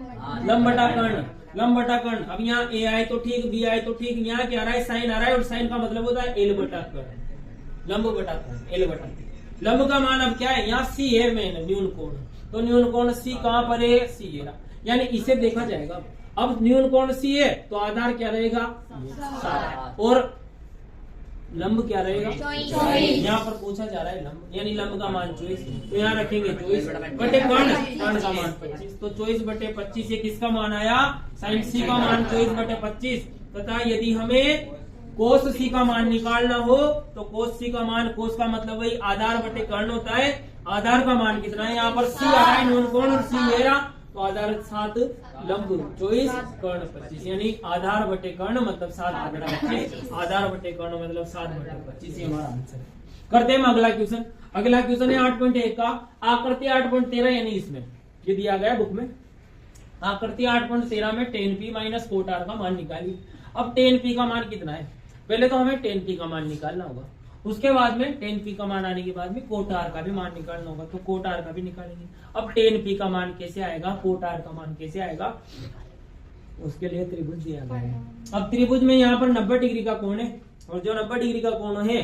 लंब बटा कर्ण, लंब बटा कर्ण। अब यहाँ ए आए तो ठीक, बी आए तो ठीक, यहाँ क्या आ रहा है, साइन आ रहा है, और साइन का मतलब होता है एल बटा कर्ण, लंब बटा कर्ण, एल बटा। लंब का मान अब क्या है, यहाँ सी है मेन न्यून कोण, तो न्यून कोण सी कहाँ पर है, सी है, यानी इसे देखा जाएगा। अब न्यून कोण सी है तो आधार क्या रहेगा 7 और लंब क्या रहेगा 24। यहाँ पर पूछा जा रहा है लंब, यानी लंब का मान 24, तो यहाँ रखेंगे 24 बटे कर्ण का मान 25, तो 24 बटे 25 ये किसका मान आया, साइन सी का मान 24 बटे 25। तथा यदि हमें कोस सी का मान निकालना हो तो कोस सी का मान, कोस का मतलब वही आधार बटे कर्ण होता है। आधार का मान कितना है, यहाँ पर सी आ रहा है न्यून कोण और सी ये रहा, तो आधार 7, लंब 24, कर्ण 25, यानी आधार बटे कर्ण मतलब 7 बटे 25, आधार बटे कर्ण मतलब 7 बटे 25, ये हमारा आंसर है। करते हैं अगला क्वेश्चन। अगला क्वेश्चन है 8.1 का, आकृति 8.13, यानी इसमें ये दिया गया बुक में, आकृति 8.13 में 10p माइनस कोट आर का मान निकालिए। अब 10p का मान कितना है, पहले तो हमें 10p का मान निकालना होगा, उसके बाद में 10p का मान आने के बाद में कोट आर का भी मान निकालना होगा, तो कोट आर का भी निकालेंगे। अब 10p का मान कैसे आएगा, कोट आर का मान कैसे आएगा, उसके लिए त्रिभुज दिया गया है। अब त्रिभुज में यहाँ पर 90 डिग्री का कोण है, और जो 90 डिग्री का कोण है,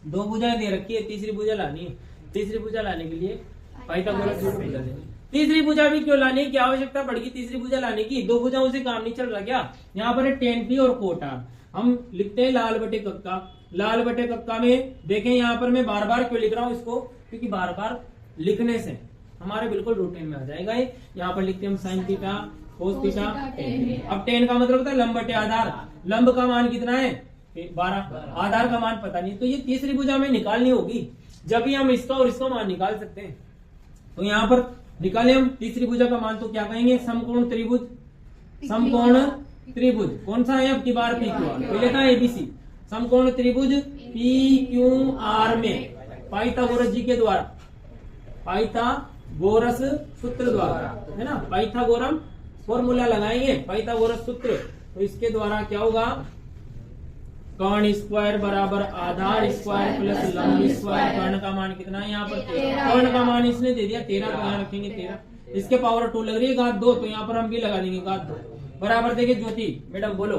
2 भुजाएं दे रखी है, तीसरी भुजा लानी है। तीसरी भुजा लाने के लिए पाइथागोरस थ्योरम लगा देंगे। तीसरी भुजा भी क्यों लानी, क्या आवश्यकता पड़ेगी तीसरी भुजा लाने की, 2 भुजाओं से काम नहीं चल रहा क्या। यहाँ पर है 10p और कोट आर, हम लिखते हैं लाल बटे कक्का। लाल बटे कक्का में देखें, यहाँ पर मैं बार बार क्यों लिख रहा हूँ इसको, क्योंकि बार बार लिखने से हमारे बिल्कुल रूटीन में आ जाएगा ये। यहाँ पर लिखते हैं हम साइन थीटा कोस थीटा 10। अब 10 का मतलब होता है लंब बटे आधार, लंब का मान कितना है 12, आधार का मान पता नहीं, तो ये तीसरी भुजा में निकालनी होगी, जब भी हम इसका और इसका मान निकाल सकते हैं। तो यहाँ पर निकाले हम तीसरी भुजा का मान, तो क्या कहेंगे, समकोण त्रिभुज। समकोण त्रिभुज कौन सा है, अब की बार पी क्यू आर, पहले था एबीसी। समकोण त्रिभुज पी क्यू आर में पाइथागोरस जी के द्वारा, पाइथागोरस सूत्र द्वारा, है ना, पाइथागोरम फॉर्मूला लगाएंगे, पाइथागोरस सूत्र, तो इसके द्वारा क्या होगा, कर्ण स्क्वायर बराबर आधार स्क्वायर प्लस लंब स्क्वायर। कर्ण का मान कितना है यहाँ पर 13। कर्ण का मान इसने दे दिया 13, तो यहाँ रखेंगे 13। इसके पावर 2 लग रही है घात 2, तो यहाँ पर हम भी लगा देंगे घात 2 बराबर। देखिए ज्योति मैडम बोलो,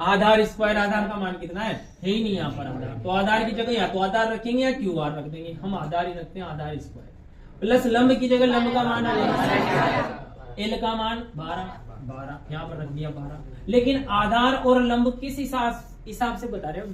आधार स्क्वायर। आधार का मान कितना है ही नहीं यहाँ पर आधार, तो आधार की जगह या तो आधार रखेंगे या क्यू आर रख देंगे। हम आधार ही रखते हैं, आधार स्क्वायर प्लस लंब की जगह लंब का मान एल का मान 12 यहाँ पर रख दिया 12। लेकिन आधार और लंब किस हिसाब से बता रहे हो?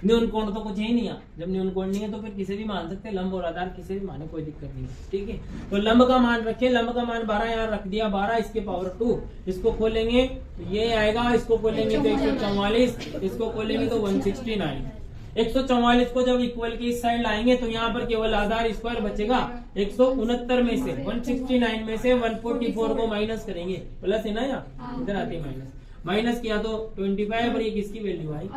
न्यून कोण तो कुछ है ही नहीं है। जब न्यून कोण नहीं है तो फिर किसे भी मान सकते हैं, लंब और आधार किसे भी माने, कोई दिक्कत नहीं है। ठीक है, तो लंब का मान रखे, लंब का मान 12 यहाँ रख दिया 12, इसके पावर 2। इसको खोलेंगे तो ये आएगा, इसको खोलेंगे तो 144, इसको खोलेंगे तो 169। 144 को जब इक्वल की इस साइड लाएंगे तो यहाँ पर केवल आधार स्क्वायर बचेगा। 169 में से 169 में से 144 को माइनस करेंगे, प्लस है ना, यहाँ इधर आती है माइनस किया तो 25 और ये किसकी वैल्यू आई?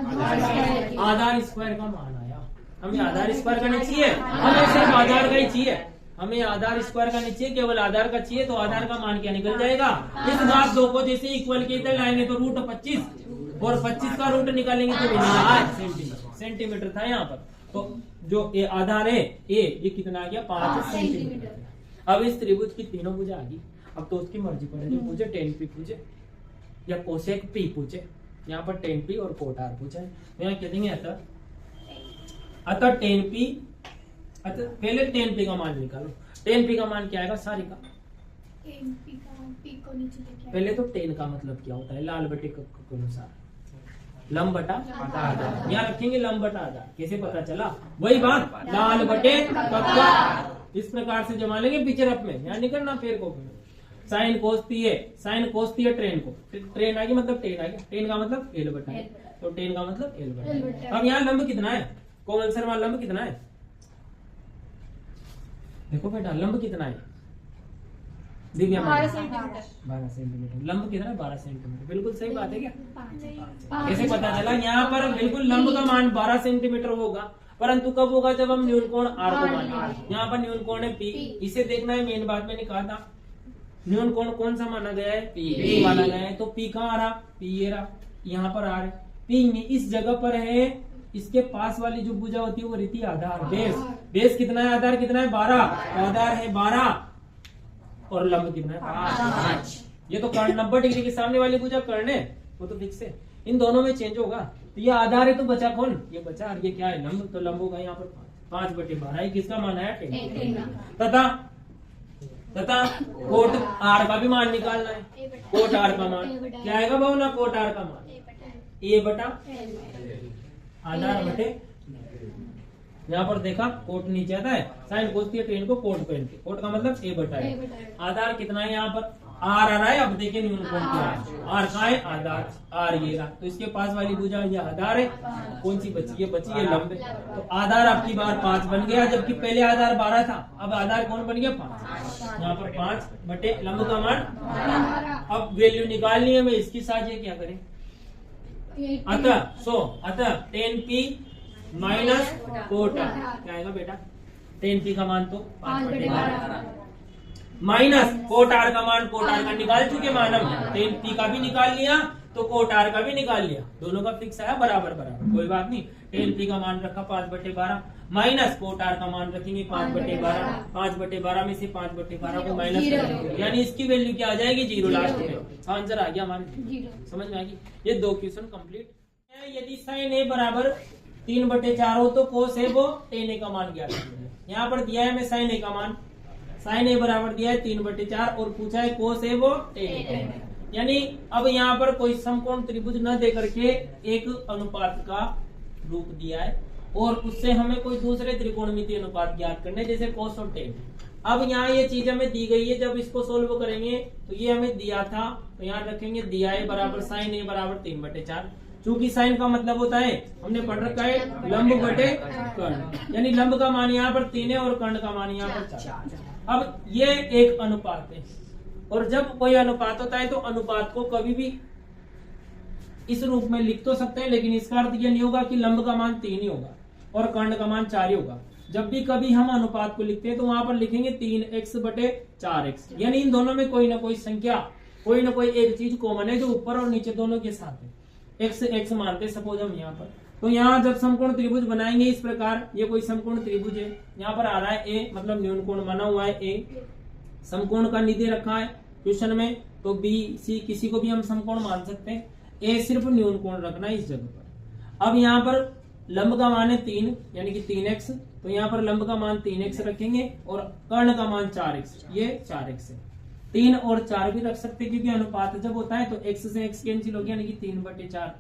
आधार स्क्वायर का मान आया। हमें आधार स्क्वायर का नहीं चाहिए, हमें सिर्फ आधार का ही चाहिए। हमें आधार स्क्वायर का नहीं चाहिए, केवल आधार का चाहिए। तो आधार का मान क्या निकल जाएगा? इस घात 2 को जैसे इक्वल के इधर लाएंगे तो रूट 25 और 25 का रूट निकालेंगे तो सेंटीमीटर था यहाँ पर। तो जो ये आधार है ये कितना आ गया? 5 सेंटीमीटर। अब इस त्रिभुज की तीनों भुजा आ गई। अब तो उसकी मर्जी पड़े, जो पूछे tan p पूछे या कोसेक p पूछे। यहाँ पर tan p और cot r पूछा है, यहाँ कह देंगे अतः tan p। अतः पहले tan p का मान निकालो। tan p का मान क्या आएगा? सारी का tan p का मान p को नीचे लेके। पहले तो tan का मतलब क्या होता है? लाल बटे के अनुसार लंब बटा आधार। यहाँ रखेंगे लंब बटा आधार। कैसे पता चला? वही बात, लाल बटे कक्का। इस प्रकार से जमा लेंगे पिक्चर अप में, यहाँ निकलना पेड़ को। साइन कोसती है, साइन कोसती है ट्रेन को, ट्रेन आ गई मतलब टेन आ गया। टेन का मतलब एल बटा है, तो टेन का मतलब एल बटा। अब यहाँ लंब कितना है? कोमल शर्मा लंब कितना है? देखो बेटा लंब कितना है? दिव्या 12 सेंटीमीटर। लंब कितना है? 12 सेंटीमीटर। बिल्कुल सही बात है क्या? कैसे पता चला? यहाँ पर बिल्कुल लंब का मान 12 सेंटीमीटर होगा, परंतु कब होगा? जब हम न्यून कोण आर को मानेंगे। यहाँ पर न्यून कोण है पी, इसे देखना है। मेन बात मैंने कहा था न्यून कोण कौन सा माना गया है? पी माना गया है। तो पी कहाँ आ रहा? पी ये रहा, यहाँ पर आ रहा है। पी में इस जगह पर है, इसके पास वाली जो भुजा होती है वो रहती है आधार। बेस कितना है? आधार कितना है? 12। आधार है 12 और लंब कितना है? 5। ये तो कर्ण 90 डिग्री के सामने वाली भुजा कर्ण है, वो तो फिक्स है। इन दोनों में चेंज होगा। तो ये आधार है तो बचा कौन? ये बचा। और ये क्या है? लंब। तो लंब होगा यहाँ पर 5/12। किसका मान है? 10। तथा कोट आर का भी मान निकालना है। कोट आर का मान क्या आएगा भावना? कोट आर का मान ए बटा आधार बटे। यहाँ पर देखा कोट नीचे आता है, साइन कोसती है ट्रेन को कोट पहन के। कोट का मतलब ए बटा है। आधार कितना है? यहाँ पर आर आ रहा है। अब देखिए न्यून कोण क्या है? आर का है? आधार आर ये रहा। तो इसके पास वाली भुजा ये आधार है। कौन सी बची? ये बची है लंब। तो आधार आपकी बार 5 बन गया, जबकि पहले आधार 12 था। अब आधार कौन बन गया? 5। यहाँ पर 5 बटे लंब का मान। अब वैल्यू निकालनी है हमें इसकी। साजिए क्या करें? अतः tan p minus cot r क्या आएगा बेटा? tan p का मान तो 5/12 माइनस कोट आर का मान। कोट आर का निकाल चुके मान हम। tan p का भी निकाल लिया तो कोट आर का भी निकाल लिया। दोनों का फिक्स आया बराबर बराबर, कोई बात नहीं। tan p का मान रखा 5/12 माइनस कोट आर का मान रखेंगे 5/12। 5/12 में से 5/12 को माइनस करेंगे, यानी इसकी वैल्यू क्या आ जाएगी? 0 लास्ट में। आंसर आ गया हमारे। समझ में आ गई? ये 2 क्वेश्चन कंप्लीट। यदि साइन ए बराबर 3/4 हो तो कोस ए वो tan ए का मान ज्ञात कीजिए। यहाँ पर दिया है हमें साइन ए का मान। साइन ए बराबर दिया है 3/4 और पूछा है कोस ए वो tan ए। यानी अब यहाँ पर कोई समकोण त्रिभुज न दे करके एक अनुपात का रूप दिया है और उससे हमें कोई दूसरे त्रिकोणमितीय अनुपात ज्ञात करने, जैसे कोस और टेन। अब यहाँ ये चीज हमें दी गई है, जब इसको सोल्व करेंगे तो ये हमें दिया था, तो यहाँ रखेंगे दिया है बराबर साइन ए बराबर 3/4। चूंकि साइन का मतलब होता है, हमने पढ़ रखा है लंब बटे कर्ण, यानी लंब का मान यहाँ पर 3 है और कर्ण का मान यहाँ पर 4। अब ये एक अनुपात है, और जब कोई अनुपात होता है तो अनुपात को कभी भी इस रूप में लिख तो सकते हैं, लेकिन इसका अर्थ यह नहीं होगा कि लंब का मान 3 ही होगा और कर्ण का मान 4 ही होगा। जब भी कभी हम अनुपात को लिखते हैं तो वहां पर लिखेंगे 3x बटे 4x, यानी इन दोनों में कोई ना कोई संख्या, कोई ना कोई एक चीज कॉमन है जो ऊपर और नीचे दोनों के साथ है। एक्स एक्स मानते सपोज हम यहाँ पर। तो यहाँ जब समकोण त्रिभुज बनाएंगे इस प्रकार, ये कोई समकोण त्रिभुज है, यहाँ पर आ रहा है ए, मतलब न्यून कोण बना हुआ है ए, समकोण का निधि रखा है क्वेश्चन में, तो बी सी किसी को भी हम समकोण मान सकते हैं, ए सिर्फ न्यून कोण रखना है इस जगह पर। अब यहाँ पर लंब का मान है 3 यानी कि 3x, तो यहाँ पर लंब का मान 3x रखेंगे और कर्ण का मान 4x, ये 4x है। 3 और 4 भी रख सकते हैं क्योंकि अनुपात जब होता है तो x से x कैंसिल हो गया, यानी कि 3/4।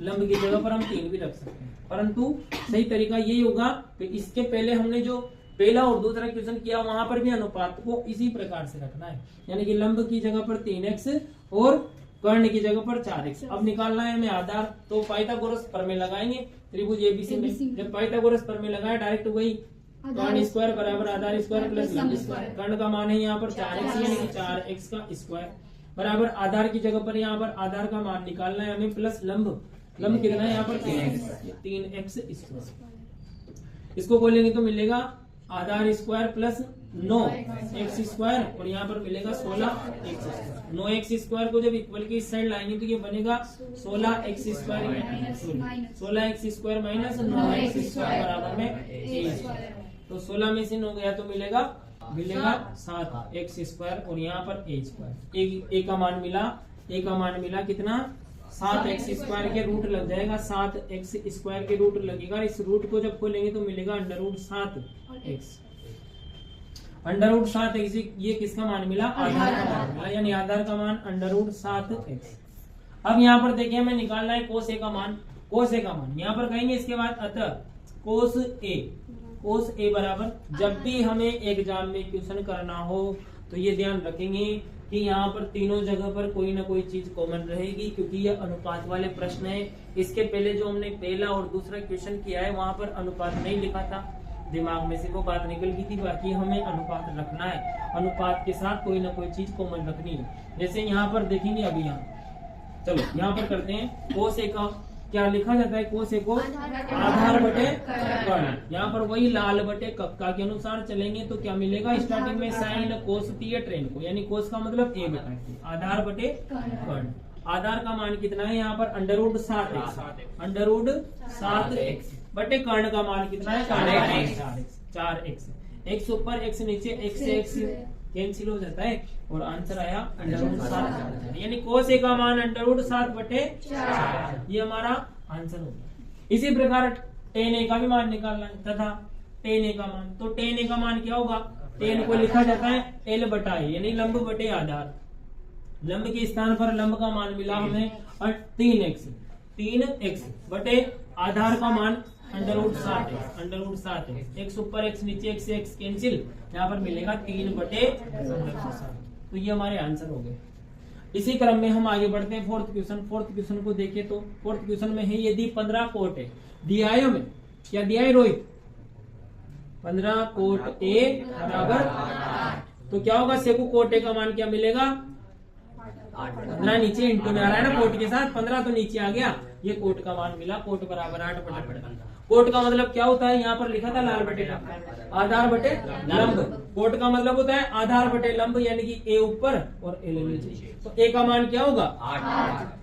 लंब की जगह पर हम 3 भी रख सकते हैं, परंतु सही तरीका यही होगा कि इसके पहले हमने जो पहला और दूसरा क्वेश्चन किया वहां पर भी अनुपात को इसी प्रकार से रखना है, यानी कि लंब की जगह पर 3x और कर्ण की जगह पर 4x। अब निकालना है हमें आधार, तो पाइथागोरस प्रमेय लगाएंगे त्रिभुज एबीसी में। जब पाइथागोरस प्रमेय लगाए डायरेक्ट वही कर्ण स्क्वायर बराबर आधार स्क्वायर प्लस लंब स्क्वायर। कर्ण का मान है यहाँ पर 4x यानी कि 4x का स्क्वायर बराबर आधार की जगह पर यहाँ पर आधार का मान निकालना है हमें प्लस लंब कितना है यहाँ पर 3x स्क्वायर। इसको बोलेंगे तो मिलेगा आधार स्क्वायर प्लस 9x स्क्वायर और यहाँ पर मिलेगा 16x स्क्वायर। 9x स्क्वायर को जब इक्वल की इस साइड लाएंगे तो ये बनेगा 16x square 16x square minus 9x square बराबर में a। तो 16 में से 9 गया तो मिलेगा 7x स्क्वायर और यहाँ पर a स्क्वायर। a का मान मिला कितना 7x स्क्वायर के रूट लग जाएगा, 7x स्क्वायर के रूट लगेगा। इस रूट को जब खोलेंगे तो मिलेगा √7x। ये किसका मान मिला आधार का मान मिला, यानी आधार का मान √7x। अब यहाँ पर देखिए हमें निकालना है कोस ए का मान। यहाँ पर कहेंगे इसके बाद अतः कोस ए बराबर, जब भी हमें एग्जाम में क्वेश्चन करना हो तो ये ध्यान रखेंगे कि यहाँ पर तीनों जगह पर कोई ना कोई चीज कॉमन रहेगी, क्योंकि ये अनुपात वाले प्रश्न है। इसके पहले जो हमने पहला और दूसरा क्वेश्चन किया है वहां पर अनुपात नहीं लिखा था, दिमाग में से वो बात निकल गई थी। बाकी हमें अनुपात रखना है, अनुपात के साथ कोई ना कोई चीज कॉमन रखनी है। जैसे यहाँ पर देखेंगे, अभी चलो यहाँ पर करते हैं कोस ए का क्या लिखा जाता है, कोस ए को आधार बटे कर्ण। यहाँ पर वही लाल बटे कक्का के अनुसार चलेंगे तो क्या मिलेगा, स्टार्टिंग में साइन कोस है ट्रेन को, यानी कोस का मतलब ए बटा के आधार बटे कर्ण। आधार का मान कितना है यहाँ पर √7x बटे कर्ण का मान कितना है 4x। x ऊपर x नीचे, x से x कैंसिल हो जाता है और आंसर आया √7, यानी कोस ए का मान √7 बटे 4, ये हमारा आंसर हो गया। इसी प्रकार tan ए का भी मान निकालना है तथा tan ए का मान, तो tan ए का मान क्या होगा, tan को लिखा जाता है l बटा ए, यानी लंब बटे आधार। लंब के स्थान पर लंब का मान मिला हमें 3x बटे आधार का मान √7x। x ऊपर x नीचे, x से x कैंसिल, यहाँ पर मिलेगा 3 बटे 7। तो ये हमारे आंसर हो गए। इसी क्रम में हम आगे बढ़ते हैं फोर्थ क्वेश्चन को देखें तो फोर्थ क्वेश्चन में है यदि 15 कोट है दिया है हमें, क्या दिया है रोहित, 15 कोट ए बराबर, तो क्या होगा सेकु कोट ए का मान क्या मिलेगा 15 नीचे इंटू में आ रहा है ना कोट के साथ, 15 तो नीचे आ गया, ये कोट का मान मिला, कोट बराबर 8 बटे 15। कोट का मतलब क्या होता है, यहाँ पर लिखा था लाल बटे आधार बटे लंब। कोट का मतलब होता है आधार बटे लंब, यानी कि ए ऊपर और एल नीचे। तो ए का मान क्या होगा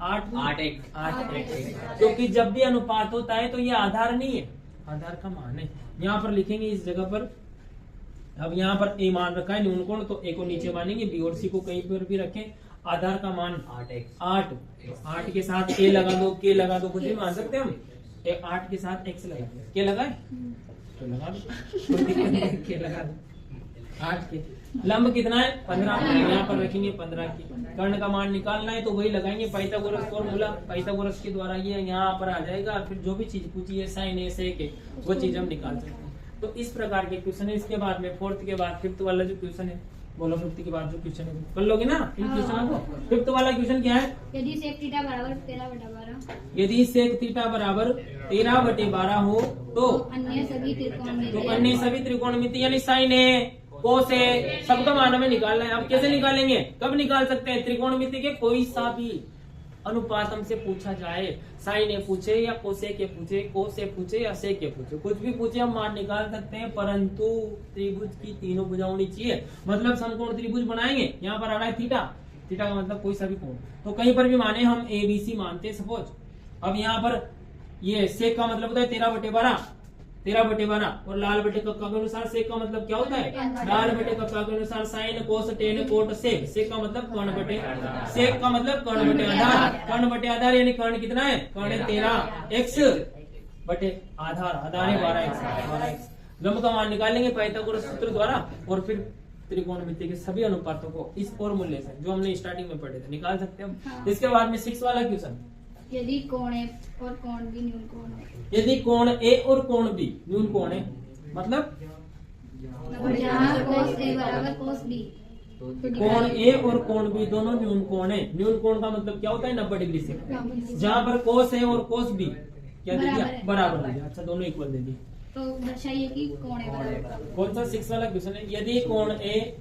8x, क्योंकि जब भी अनुपात होता है तो ये आधार नहीं है, आधार का मान है। यहाँ पर लिखेंगे इस जगह पर, अब यहाँ पर ए मान रखा है न्यून कोण, तो ए को नीचे मानेंगे, बी और सी को कहीं पर भी रखें। आधार का मान 8 के साथ ए लगा दो, के लगा दो, कुछ भी मान सकते हैं हम। 8 के साथ x लगा दो, के लगाए तो लगा दो, के लगा दो 8 के। लंब कितना है 15, यहाँ पर रखेंगे 15 की। कर्ण का मान निकालना है तो वही लगाएंगे पाइथागोरस फॉर्मूला, पाइथागोरस के द्वारा ये यहाँ पर आ जाएगा। फिर जो भी चीज पूछी है साइन ए सेक ए, वो चीज हम निकाल सकते हैं। तो इस प्रकार के क्वेश्चन है। इसके बाद में फोर्थ के बाद फिफ्थ वाला जो क्वेश्चन है, बोलो फिफ्थ के बाद जो क्वेश्चन है कर लोगे ना इन क्वेश्चनों को। फिफ्थ वाला क्वेश्चन क्या है, यदि सेक थीटा बराबर 13/12, यदि सेक थीटा बराबर 13/12 हो तो अन्य सभी त्रिकोणमिति यानी साइन ए कोस ए सबका मान हमें निकालना है। अब कैसे निकालेंगे, कब निकाल सकते हैं, त्रिकोणमिति के कोई सा भी अनुपात हमसे पूछा जाए, साइन ए पूछे या कोसे के पूछे, कोस ए पूछे या सेक के पूछे, कुछ भी पूछे हम मान निकाल सकते हैं, परंतु त्रिभुज की तीनों भुजाएं होनी चाहिए। मतलब समकोण त्रिभुज बनाएंगे, यहाँ पर आ रहा है थीटा, थीटा का मतलब कोई सा भी कोण, तो कहीं पर भी माने हम ABC मानते हैं सपोज। अब यहाँ पर ये सेक का मतलब होता है 13/12, 13/12 और लाल बटे कक्का के अनुसार सेक का मतलब क्या होता है? लाल बटे कक्का के अनुसार sine cos tan cot sec. Sec का मतलब कर्ण बटे, सेक का मतलब कर्ण बटे आधार, कर्ण बटे आधार यानी कर्ण कितना है? कर्ण 13 x बटे आधार, आधार है 12x। लंब का मान निकालेंगे पाइथागोरस सूत्र द्वारा और फिर त्रिकोणमिति के सभी अनुपातों को इस फॉर्मूले से जो हमने स्टार्टिंग में पढ़े थे निकाल सकते हैं हम। इसके बाद में 6 वाला क्वेश्चन, यदि कोण ए और कोण बी न्यून कोण है, यदि कोण ए और कोण बी न्यून कोण है, मतलब जहाँ cos A बराबर cos B, कोण ए और कोण बी दोनों न्यून कोण है। न्यून कोण का मतलब क्या होता है? 90 डिग्री से। जहाँ पर कोस ए और कोस बी क्या दे दिया? बराबर दे दिया। अच्छा, दोनों इक्वल दे दिए तो दर्शाइए कि कोण ए बराबर कौन सा 6 वाला क्वेश्चन है? यदि कोण ए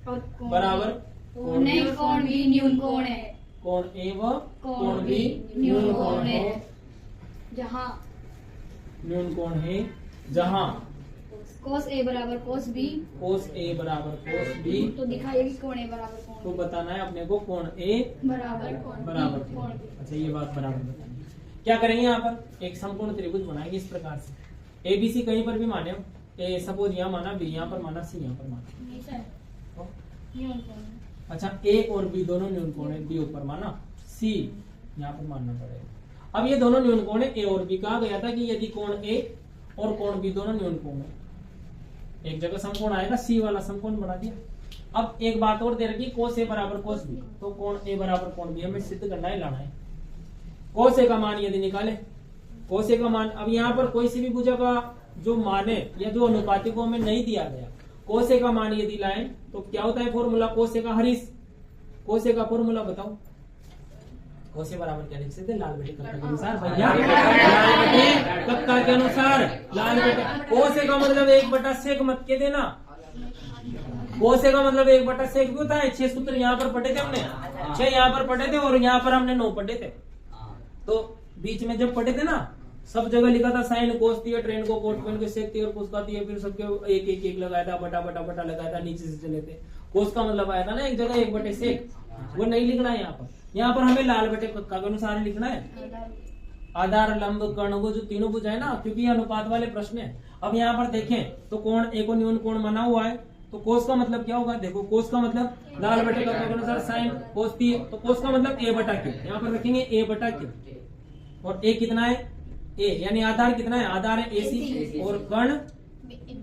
और बराबर कोण ए कोण बी न्यून कोण है, कोण ए व कोण बी न्यून न्यून कोण कोण है, हो, जहाँ न्यून कोण है जहाँ cos A बराबर cos B, कोस ए बराबर कोस बी, तो दिखाइए कि कोण ए बराबर कोण तो बताना है अपने को कोण ए बराबर कोण बराबर B, कोण B। अच्छा, ये बात बराबर बतानी है। क्या करेंगे? यहाँ पर एक समकोण त्रिभुज बनाएंगे इस प्रकार से। ABC कहीं पर भी माने हो, ए सपोज यहाँ माना, बी यहाँ पर माना, सी यहाँ पर माना। नहीं सर, तो, न्यून कोण है। अच्छा, ए और बी दोनों न्यून कोण है, बी ऊपर माना, सी यहाँ पर मानना पड़ेगा। अब ये दोनों न्यून कोण है ए और बी। कहा गया था कि यदि कोण ए और कोण बी दोनों न्यून कोण है, एक जगह समकोण आएगा, सी वाला समकोण बना दिया। अब एक बात और दे रखी, कोस ए बराबर कोस बी, तो कोण ए बराबर कोण बी हमें सिद्ध करना है, लाना है। कोस ए का मान यदि निकाले, कोस ए का मान, अब यहाँ पर कोई सी भी भुजा का जो मान है या जो अनुपातिकों में नहीं दिया गया, कोस ए का मान यदि लाए तो क्या होता है फॉर्मूला? कोस ए का हरीश, कोस ए का फॉर्मूला बताओ। कोस ए बराबर क्या लिख सकते? लाल बटे कक्का के अनुसार भैया, लाल बटे कक्का के अनुसार, लाल बटे। कोस ए का मतलब 1/sec मत के देना, कोस ए का मतलब 1/sec भी होता है। 6 सूत्र यहाँ पर पढ़े थे हमने, 6 यहाँ पर पढ़े थे और यहाँ पर हमने 9 पढ़े थे। तो बीच में जब पढ़े थे ना, सब जगह लिखा था साइन कोस दिया, ट्रेन को कोट पेन को सेक दिया और कोस का दिया, फिर सबके एक एक एक लगाया था, बटा बटा बटा लगाया था, नीचे से चले थे। कोस का मतलब आया था ना एक जगह 1/sec, वो नहीं लिखना है यहाँ पर। यहाँ पर हमें लाल बटे कक्का के अनुसार ही लिखना है। आधार, लंब, कर्ण, वो जो तीनों भुज है ना, क्योंकि ये अनुपात वाले प्रश्न है। अब यहाँ पर देखें तो कोण ए को न्यून कोण माना हुआ है, तो कोस का मतलब क्या होगा? देखो, कोस का मतलब लाल बटे कक्का के अनुसार साइन कोस थी, तो कोस का मतलब ए बटा क्यू, यहाँ पर रखेंगे ए बटा क्यू। और ए कितना है? ए, यानी आधार कितना है? आधार है एसी और कर्ण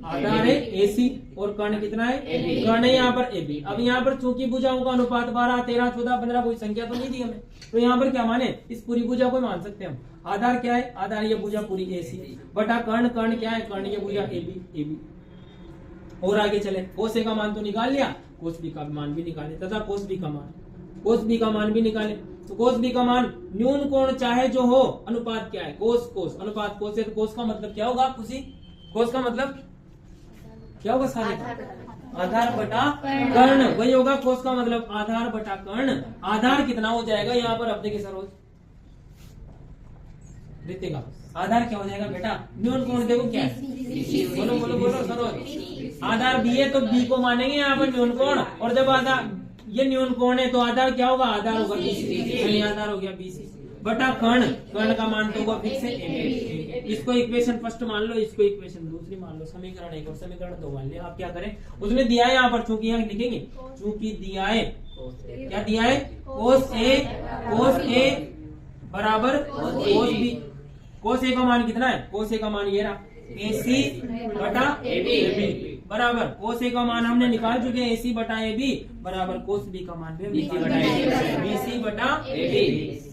आधार है एसी और कर्ण कितना है? कर्ण है यहाँ पर एबी। अब यहाँ पर चूंकि भुजाओं का अनुपात 12, 13, 14, 15 कोई संख्या तो नहीं दी हमें, तो यहाँ पर क्या माने? इस पूरी भुजा को मान सकते हैं हम। आधार क्या है? आधार ये भुजा पूरी एसी बटा कर्ण, कर्ण क्या है? कर्ण ये भुजा एबी, एबी। और आगे चले, कोस ए का मान तो निकाल लिया, कोस बी का मान भी निकाले तथा कोस बी का मान, कोस बी का मान भी निकाले। तो कोस बी का मान न्यून कोण चाहे जो हो, अनुपात क्या है? कोस कोस, अनुपात कोस है, तो कोस का मतलब क्या होगा? खुशी, कोस का मतलब क्या होगा? सारे आधार बटा कर्ण, वही होगा कोस का मतलब, आधार बटा कर्ण। आधार कितना हो जाएगा यहाँ पर? अब देखिए सरोज देखेगा, आधार क्या हो जाएगा बेटा? न्यून कोण देखो क्या है, बोलो बोलो बोलो सरोज। आधार बी है तो बी को मानेंगे यहाँ पर न्यून कोण, और जब आधार ये न्यून कोण है तो आधार क्या होगा? आधार होगा बीसी, आधार हो गया बीसी बटा कर्ण, कर्ण का मान तो होगा फिक्स है। इसको इक्वेशन फर्स्ट मान लो, इसको इक्वेशन दूसरी मान लो, समीकरण 1 और समीकरण 2 मान लिया। आप क्या करें? उसने दिया है यहाँ पर, चूंकि यहाँ लिखेंगे, चूंकि दिया है, क्या दिया है? कोस ए बराबर कोस बी। कोस ए का मान कितना है? कोस ए का मान ये रहा, एसी बटा एबी बराबर, कोस ए का मान हमने निकाल चुके हैं, एसी बटा एबी बराबर कोस बी का मान भी बीसी बटा एबी।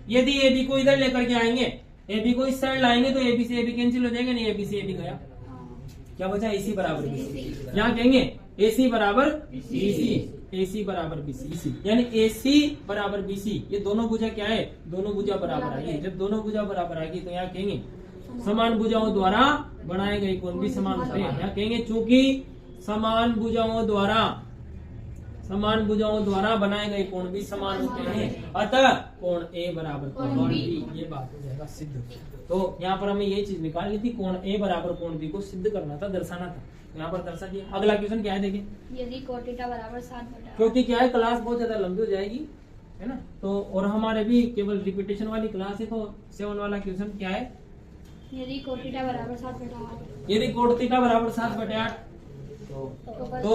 यदि एबी को इधर लेकर के आएंगे, एबी को इस साइड लाएंगे तो एबी से एबी कैंसिल हो जाएगा, नहीं एबी से एबी गया, क्या बचा? एसी बराबर बीसी। यहाँ कहेंगे एसी बराबर बीसी, एसी बराबर बीसी, यानी एसी बराबर बीसी। ये दोनों भुजा क्या है? दोनों भुजा बराबर आएगी। जब दोनों भुजा बराबर आएगी तो यहाँ कहेंगे समान भुजाओं द्वारा बनाए गए कोण भी समान होते हैं। यहाँ कहेंगे चूंकि समान भुजाओं द्वारा बनाए गए कोण भी समान होते हैं, अतः कोण ए बराबर कोण बी। ये बात हो जाएगा सिद्ध। तो यहाँ पर हमें ये चीज निकालनी थी, कोण ए बराबर कोण बी को सिद्ध करना था, दर्शाना था। तो यहाँ पर दर्शा दिया। अगला क्वेश्चन क्या है देखिए, यदि cot थीटा बराबर 7 बटा, क्योंकि क्या है क्लास बहुत ज्यादा लंबी हो जाएगी, है ना। तो और हमारे भी केवल रिपीटेशन वाली क्लास है, तो 7 वाला क्वेश्चन क्या है, यदि कोट थीटा बराबर 7/8 यदि कोट थीटा बराबर 7/8 तो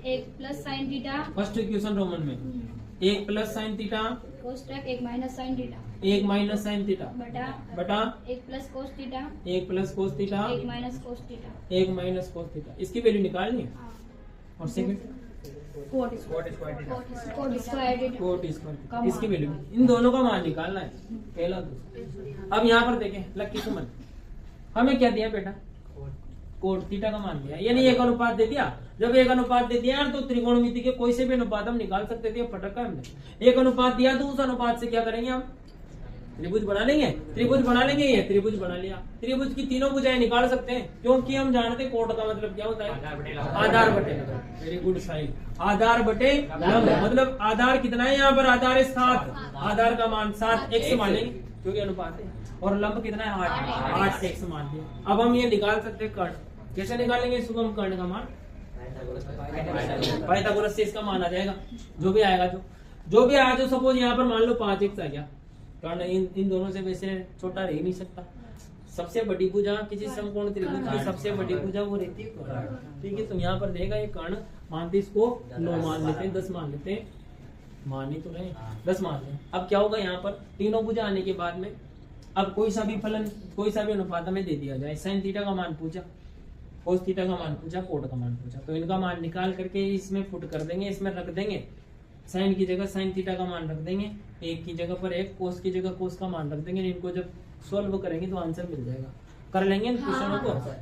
1 plus sine theta first question Roman में 1 प्लस साइन थीटा कोष्टक 1 minus sine theta 1 minus sine theta बटा 1 plus cos theta 1 plus cos theta 1 minus cos theta 1 minus cos theta, इसकी value निकालनी है। और second cot square theta cot square, इसकी value, इन दोनों का मान निकालना है, पहला दूसरा। अब यहाँ पर देखें लक्की सुमन, हमें क्या दिया बेटा, कोट थीटा का मान दिया, यानी एक अनुपात दे दिया। जब एक अनुपात दे दिया तो त्रिकोणमिति के कोई से भी अनुपात हम निकाल सकते थे, पटक हमने एक अनुपात दिया तो उस अनुपात से क्या करेंगे हम, त्रिभुज बना लेंगे, त्रिभुज बना लेंगे, ये त्रिभुज बना लिया। त्रिभुज की तीनों भुजाएं निकाल सकते हैं, क्योंकि हम जानते हैं कोट का मतलब क्या होता है, आधार बटे लंब। वेरी गुड साइड, आधार बटे लंब, मतलब आधार कितना है यहाँ पर, आधार है 7, आधार का मान 7 x मान लेंगे क्योंकि अनुपात है, और लंब कितना है 8 x मान लिया। अब हम ये निकाल सकते हैं कर्ण, कैसे निकालेंगे शुभम, कर्ण का मान पाइथागोरस से इसका मान आ जाएगा, जो भी आएगा, जो भी आया, जो सपोज यहाँ पर मान लो 5x आ गया, कारण इन दोनों से वैसे छोटा रह ही नहीं सकता। सबसे बड़ी भुजा किसी समकोण त्रिभुज की सबसे बड़ी भुजा वो रहती है, ठीक है। तो यहाँ पर देगा ये कर्ण, मानते इसको 9 मान लेते हैं, 10 मान लेते हैं, मान ही तो रहे 10 मान लें। अब क्या होगा यहाँ पर तीनों भुजा आने के बाद में, अब कोई सा भी फलन, कोई सा भी अनुपात हमें दे दिया जाए, साइन थीटा का मान पूछा, कोस थीटा का मान पूछा, कोट का मान पूछा, तो इनका मान निकाल करके इसमें पुट कर देंगे, इसमें रख देंगे, साइन की जगह साइन थीटा का मान रख देंगे, एक की जगह पर एक, कोस की जगह कोस का मान रख देंगे। इनको जब सॉल्व करेंगे तो आंसर मिल जाएगा, कर लेंगे इन क्वेश्चनों को,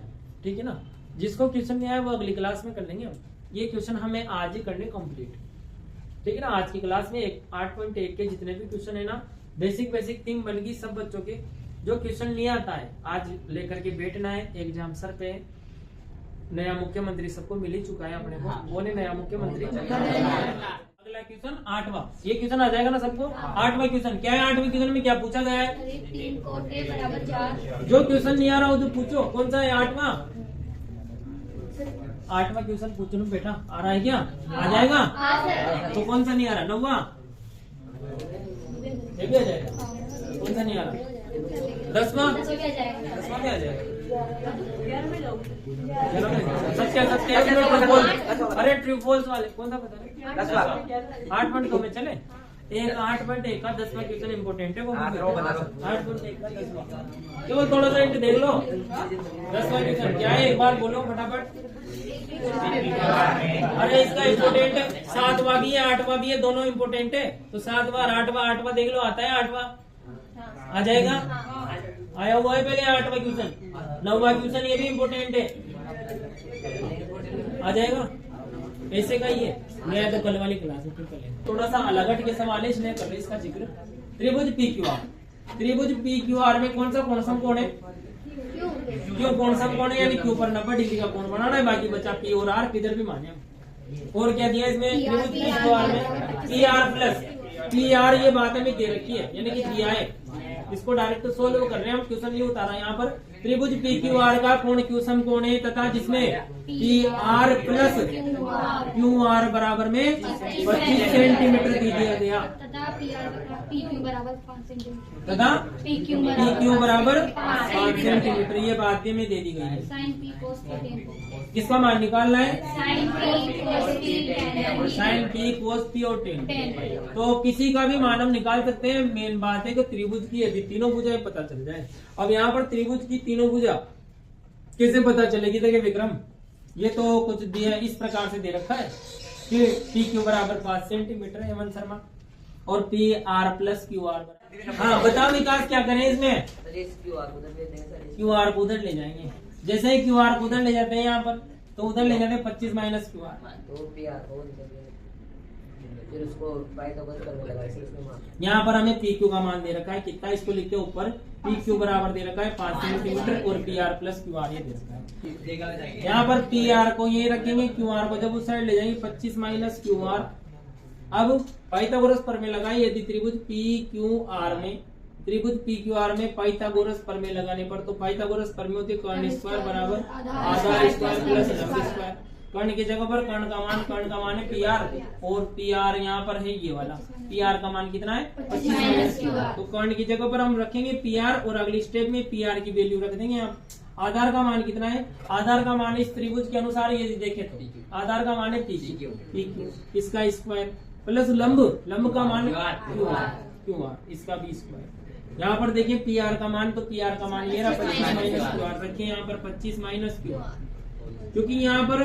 ठीक है ना। जिसको क्वेश्चन नहीं आया वो अगली क्लास में कर लेंगे हम, ये क्वेश्चन हमें आज ही करने कंप्लीट, ठीक है ना। आज की क्लास में 8.1 के जितने भी क्वेश्चन है ना, बेसिक थीम बल्कि सब बच्चों के, जो क्वेश्चन नहीं आता है आज लेकर के बैठना है एग्जाम सर पे। नया मुख्यमंत्री सबको मिल ही चुका है अपने को, वो ने नया मुख्यमंत्री। अगला क्वेश्चन 8वां, ये क्वेश्चन आ जाएगा ना सबको। 8वां क्वेश्चन क्या है, 8वें क्वेश्चन में क्या पूछा गया है, 3 कोट a बराबर 4। जो क्वेश्चन नहीं आ रहा हो तो पूछो, कौन सा है 8वां? 8वां क्वेश्चन पूछ लो बेटा, आ रहा है क्या, आ जाएगा। तो कौन सा नहीं आ रहा, 9वां ये भी आ जाएगा, कौन सा नहीं आ रहा, 10वां में आ जाएगा। सत्य अरे ट्रू फॉल्स वाले कौन सा पता है, 8.2 में चले। एक 8.1 का 10वां क्वेश्चन इम्पोर्टेंट है, वो 8.1 का 10वां, केवल थोड़ा सा इंट देख लो। 10वां क्वेश्चन क्या है, एक बार बोलो फटाफट। अरे इसका इम्पोर्टेंट 7वां भी है 8वां भी है, दोनों इम्पोर्टेंट है। तो 7वां 8वां देख लो, आता है 8वां आ जाएगा, आया हुआ है पहले 8वां क्वेश्चन। 9वां क्वेश्चन ये भी इम्पोर्टेंट है, आ जाएगा, ऐसे का ही है। मैं तो कल वाली क्लास में थोड़ा सा अलग हट के सवाल है, इसलिए कर रहे इसका जिक्र। त्रिभुज पी क्यू आर, त्रिभुज पी क्यू आर में कौन सा कोण है, क्यों कौन सा कोण है, यानी क्यू पर 90 डिग्री का कोण बनाना है, बाकी बचा पी और आर, किधर भी माने। और क्या दिया इसमें, त्रिभुज पी क्यू आर में P R plus P R, ये बात हमें दे रखी है, यानी कि दिया है। इसको डायरेक्ट सोल्व कर रहे हैं हम, क्वेश्चन नहीं उतारा यहाँ पर। त्रिभुज पी क्यू आर का कोण क्यू समकोण है तथा जिसमें P R plus Q R बराबर में 25 सेंटीमीटर दे दिया गया, तथा पी क्यू बराबर 5 सेंटीमीटर, तथा पी क्यू बराबर 5 सेंटीमीटर, ये बात भी हमें दे दी गई है। साइन पी कोस पी, किसका मान निकालना है, sign P cos P tan, sign P cos P और टेन। तो किसी का भी मान हम निकाल सकते हैं, मेन बात है कि त्रिभुज की यदि तीनों भुजाएं पता चल जाए। अब यहाँ पर त्रिभुज की तीनों भुजा कैसे पता चलेगी, देखिए विक्रम, ये तो कुछ दिया इस प्रकार से दे रखा है कि पी क्यू बराबर 5 सेंटीमीटर है, हेमंत शर्मा, और P R plus Q R. हाँ बताओ विकास क्या करें इसमें, क्यू आर को उधर ले जाएंगे, जैसे ही क्यू आर को उधर ले जाते हैं यहाँ पर, तो उधर ले जाते हैं 25 माइनस क्यू आर, फिर उसको करने लगा। यहाँ पर हमें पी क्यू का मान दे रखा है कितना, इसको लिखते ऊपर पी क्यू बराबर दे रखा है 5 सेंटीमीटर और P R plus Q R ये दे रखा है। यहाँ पर पी आर को ये रखेंगे, क्यू आर को जब उस साइड ले जाएंगे 25 माइनस क्यू आर। अब पाइथागोरस प्रमेय लगाए, यदि त्रिभुज पी क्यू आर में, त्रिभुज पी क्यू आर में पाइथागोरस प्रमेय लगाने पर, तो पाइथागोरस प्रमेय होती है कर्ण स्क्वायर बराबर आधार स्क्वायर प्लस लंब स्क्वायर। कर्ण की जगह पर कर्ण का मान है PR, और PR यहाँ पर है ये वाला, PR का मान कितना है 25 QR। तो कर्ण की जगह पर हम रखेंगे PR, और अगली स्टेप में PR की वैल्यू रख देंगे। आप आधार का मान कितना है, आधार का मान इस त्रिभुज के अनुसार यदि देखें तो आधार का मान है PQ, इसका स्क्वायर प्लस लंब का मान QR, इसका भी स्क्वायर। यहाँ पर देखिए PR का मान, तो PR का मान ये रहा 25 माइनस QR, रखिए यहाँ पर 25 माइनस QR, क्योंकि यहाँ पर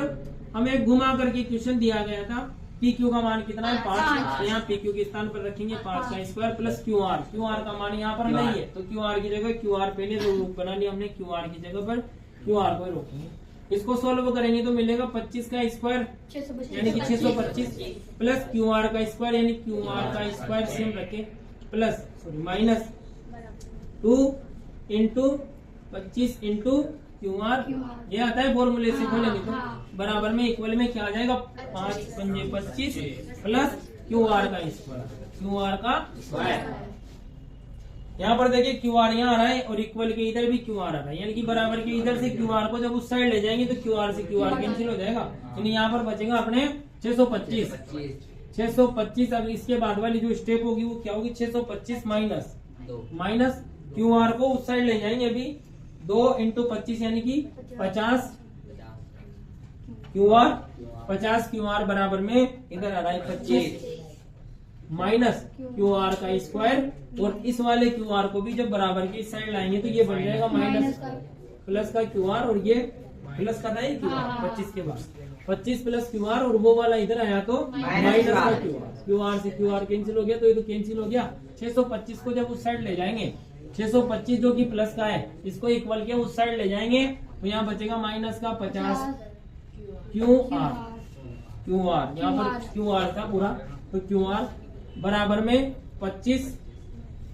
हमें घुमा करके क्वेश्चन दिया गया था। PQ का मान कितना है 5, तो यहाँ PQ के स्थान पर रखेंगे 5 का स्क्वायर प्लस QR का मान यहाँ पर नहीं है, तो QR की जगह QR पहले रूप बना लिया हमने, QR की जगह पर QR को रोकेंगे। इसको सोल्व करेंगे तो मिलेगा 25 का स्क्वायर यानी कि 625 प्लस QR का स्क्वायर यानी QR का स्क्वायर सेम रखे plus minus 2 into 25 into QR, ये आता है फॉर्मूले से खोलेंगे तो बराबर में इक्वल में क्या आ जाएगा 5 पंजे 25 प्लस QR का स्क्वायर। यहाँ पर देखिए QR यहाँ आ रहा है और इक्वल के इधर भी QR आ रहा है, यानी कि बराबर के इधर से QR को जब उस साइड ले जाएंगे तो QR से QR कैंसिल हो जाएगा, यानी यहाँ पर बचेगा अपने 625। अब इसके बाद वाली जो स्टेप होगी वो क्या होगी 625 माइनस QR को उस साइड ले जाएंगे अभी 2 इंटू 25 यानी कि 50 QR बराबर में इधर आ रहा है 25 माइनस QR का स्क्वायर, और इस वाले QR को भी जब बराबर की साइड लाएंगे तो ये बन जाएगा माइनस प्लस का QR, और ये प्लस का था ये QR 25 के बाद 25 प्लस QR, और वो वाला इधर आया तो माइनस का QR से QR कैंसिल हो गया, तो ये तो कैंसिल हो गया। 625 को जब उस साइड ले जाएंगे 625 जो कि प्लस का है इसको इक्वल के उस साइड ले जाएंगे तो यहाँ बचेगा माइनस का 50 QR, यहाँ पर QR था पूरा, तो QR बराबर में 25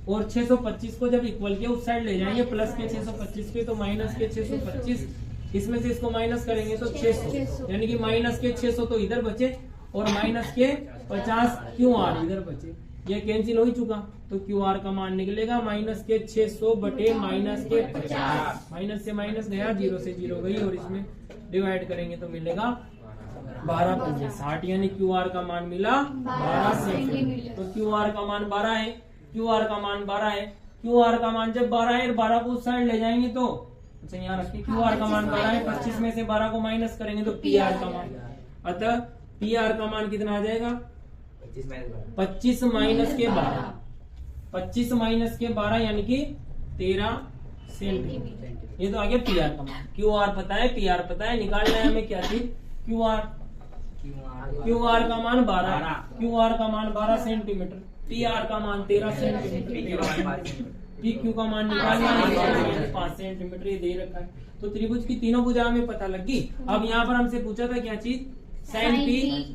और 625 को जब इक्वल के उस साइड ले जाएंगे प्लस के 625 के, तो माइनस के 625, इसमें से इसको माइनस करेंगे तो 600, यानी कि माइनस के 600 तो इधर बचे और माइनस के 50 QR इधर बचे, ये कैंसिल हो ही चुका, तो QR का मान निकलेगा माइनस के 600 बटे माइनस के 50, माइनस से माइनस गया 0 से 0 गई, और इसमें डिवाइड करेंगे तो मिलेगा 12 पंजे 60, यानी QR का मान मिला 12 सेंटीमीटर। तो QR का मान 12 है, QR का मान 12 है, QR का मान जब 12 है 12 को उस साइड ले जाएंगे तो अच्छा यहाँ रखिए QR का मान 12 है, 25 में से 12 को माइनस करेंगे तो PR का मान, अतः PR का मान कितना आ जाएगा 25 माइनस के 12, 25 माइनस के 12 यानी कि 13 सेंटीमीटर, ये तो आ गया PR का मान। QR पता है, PR पता है, निकालना है हमें क्या चीज QR का मान 12, QR का मान 12 सेंटीमीटर, PR का मान 13 सेंटीमीटर, PQ का मान निकालना है 5 सेंटीमीटर, ये दे रखा है। तो त्रिभुज की तीनों भुजा हमें पता लग गई। अब यहाँ पर हमसे पूछा था क्या चीज sin P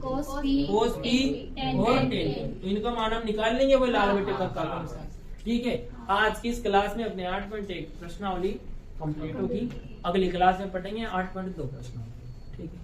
cos P और tan P, तो इनका मान हम निकाल लेंगे वो लाल बटे का कॉलम से। ठीक है, आज की इस क्लास में अपने 8.1 प्रश्नावली कंप्लीट होगी, अगली क्लास में पढ़ेंगे 8.2 प्रश्नावली। ठीक है।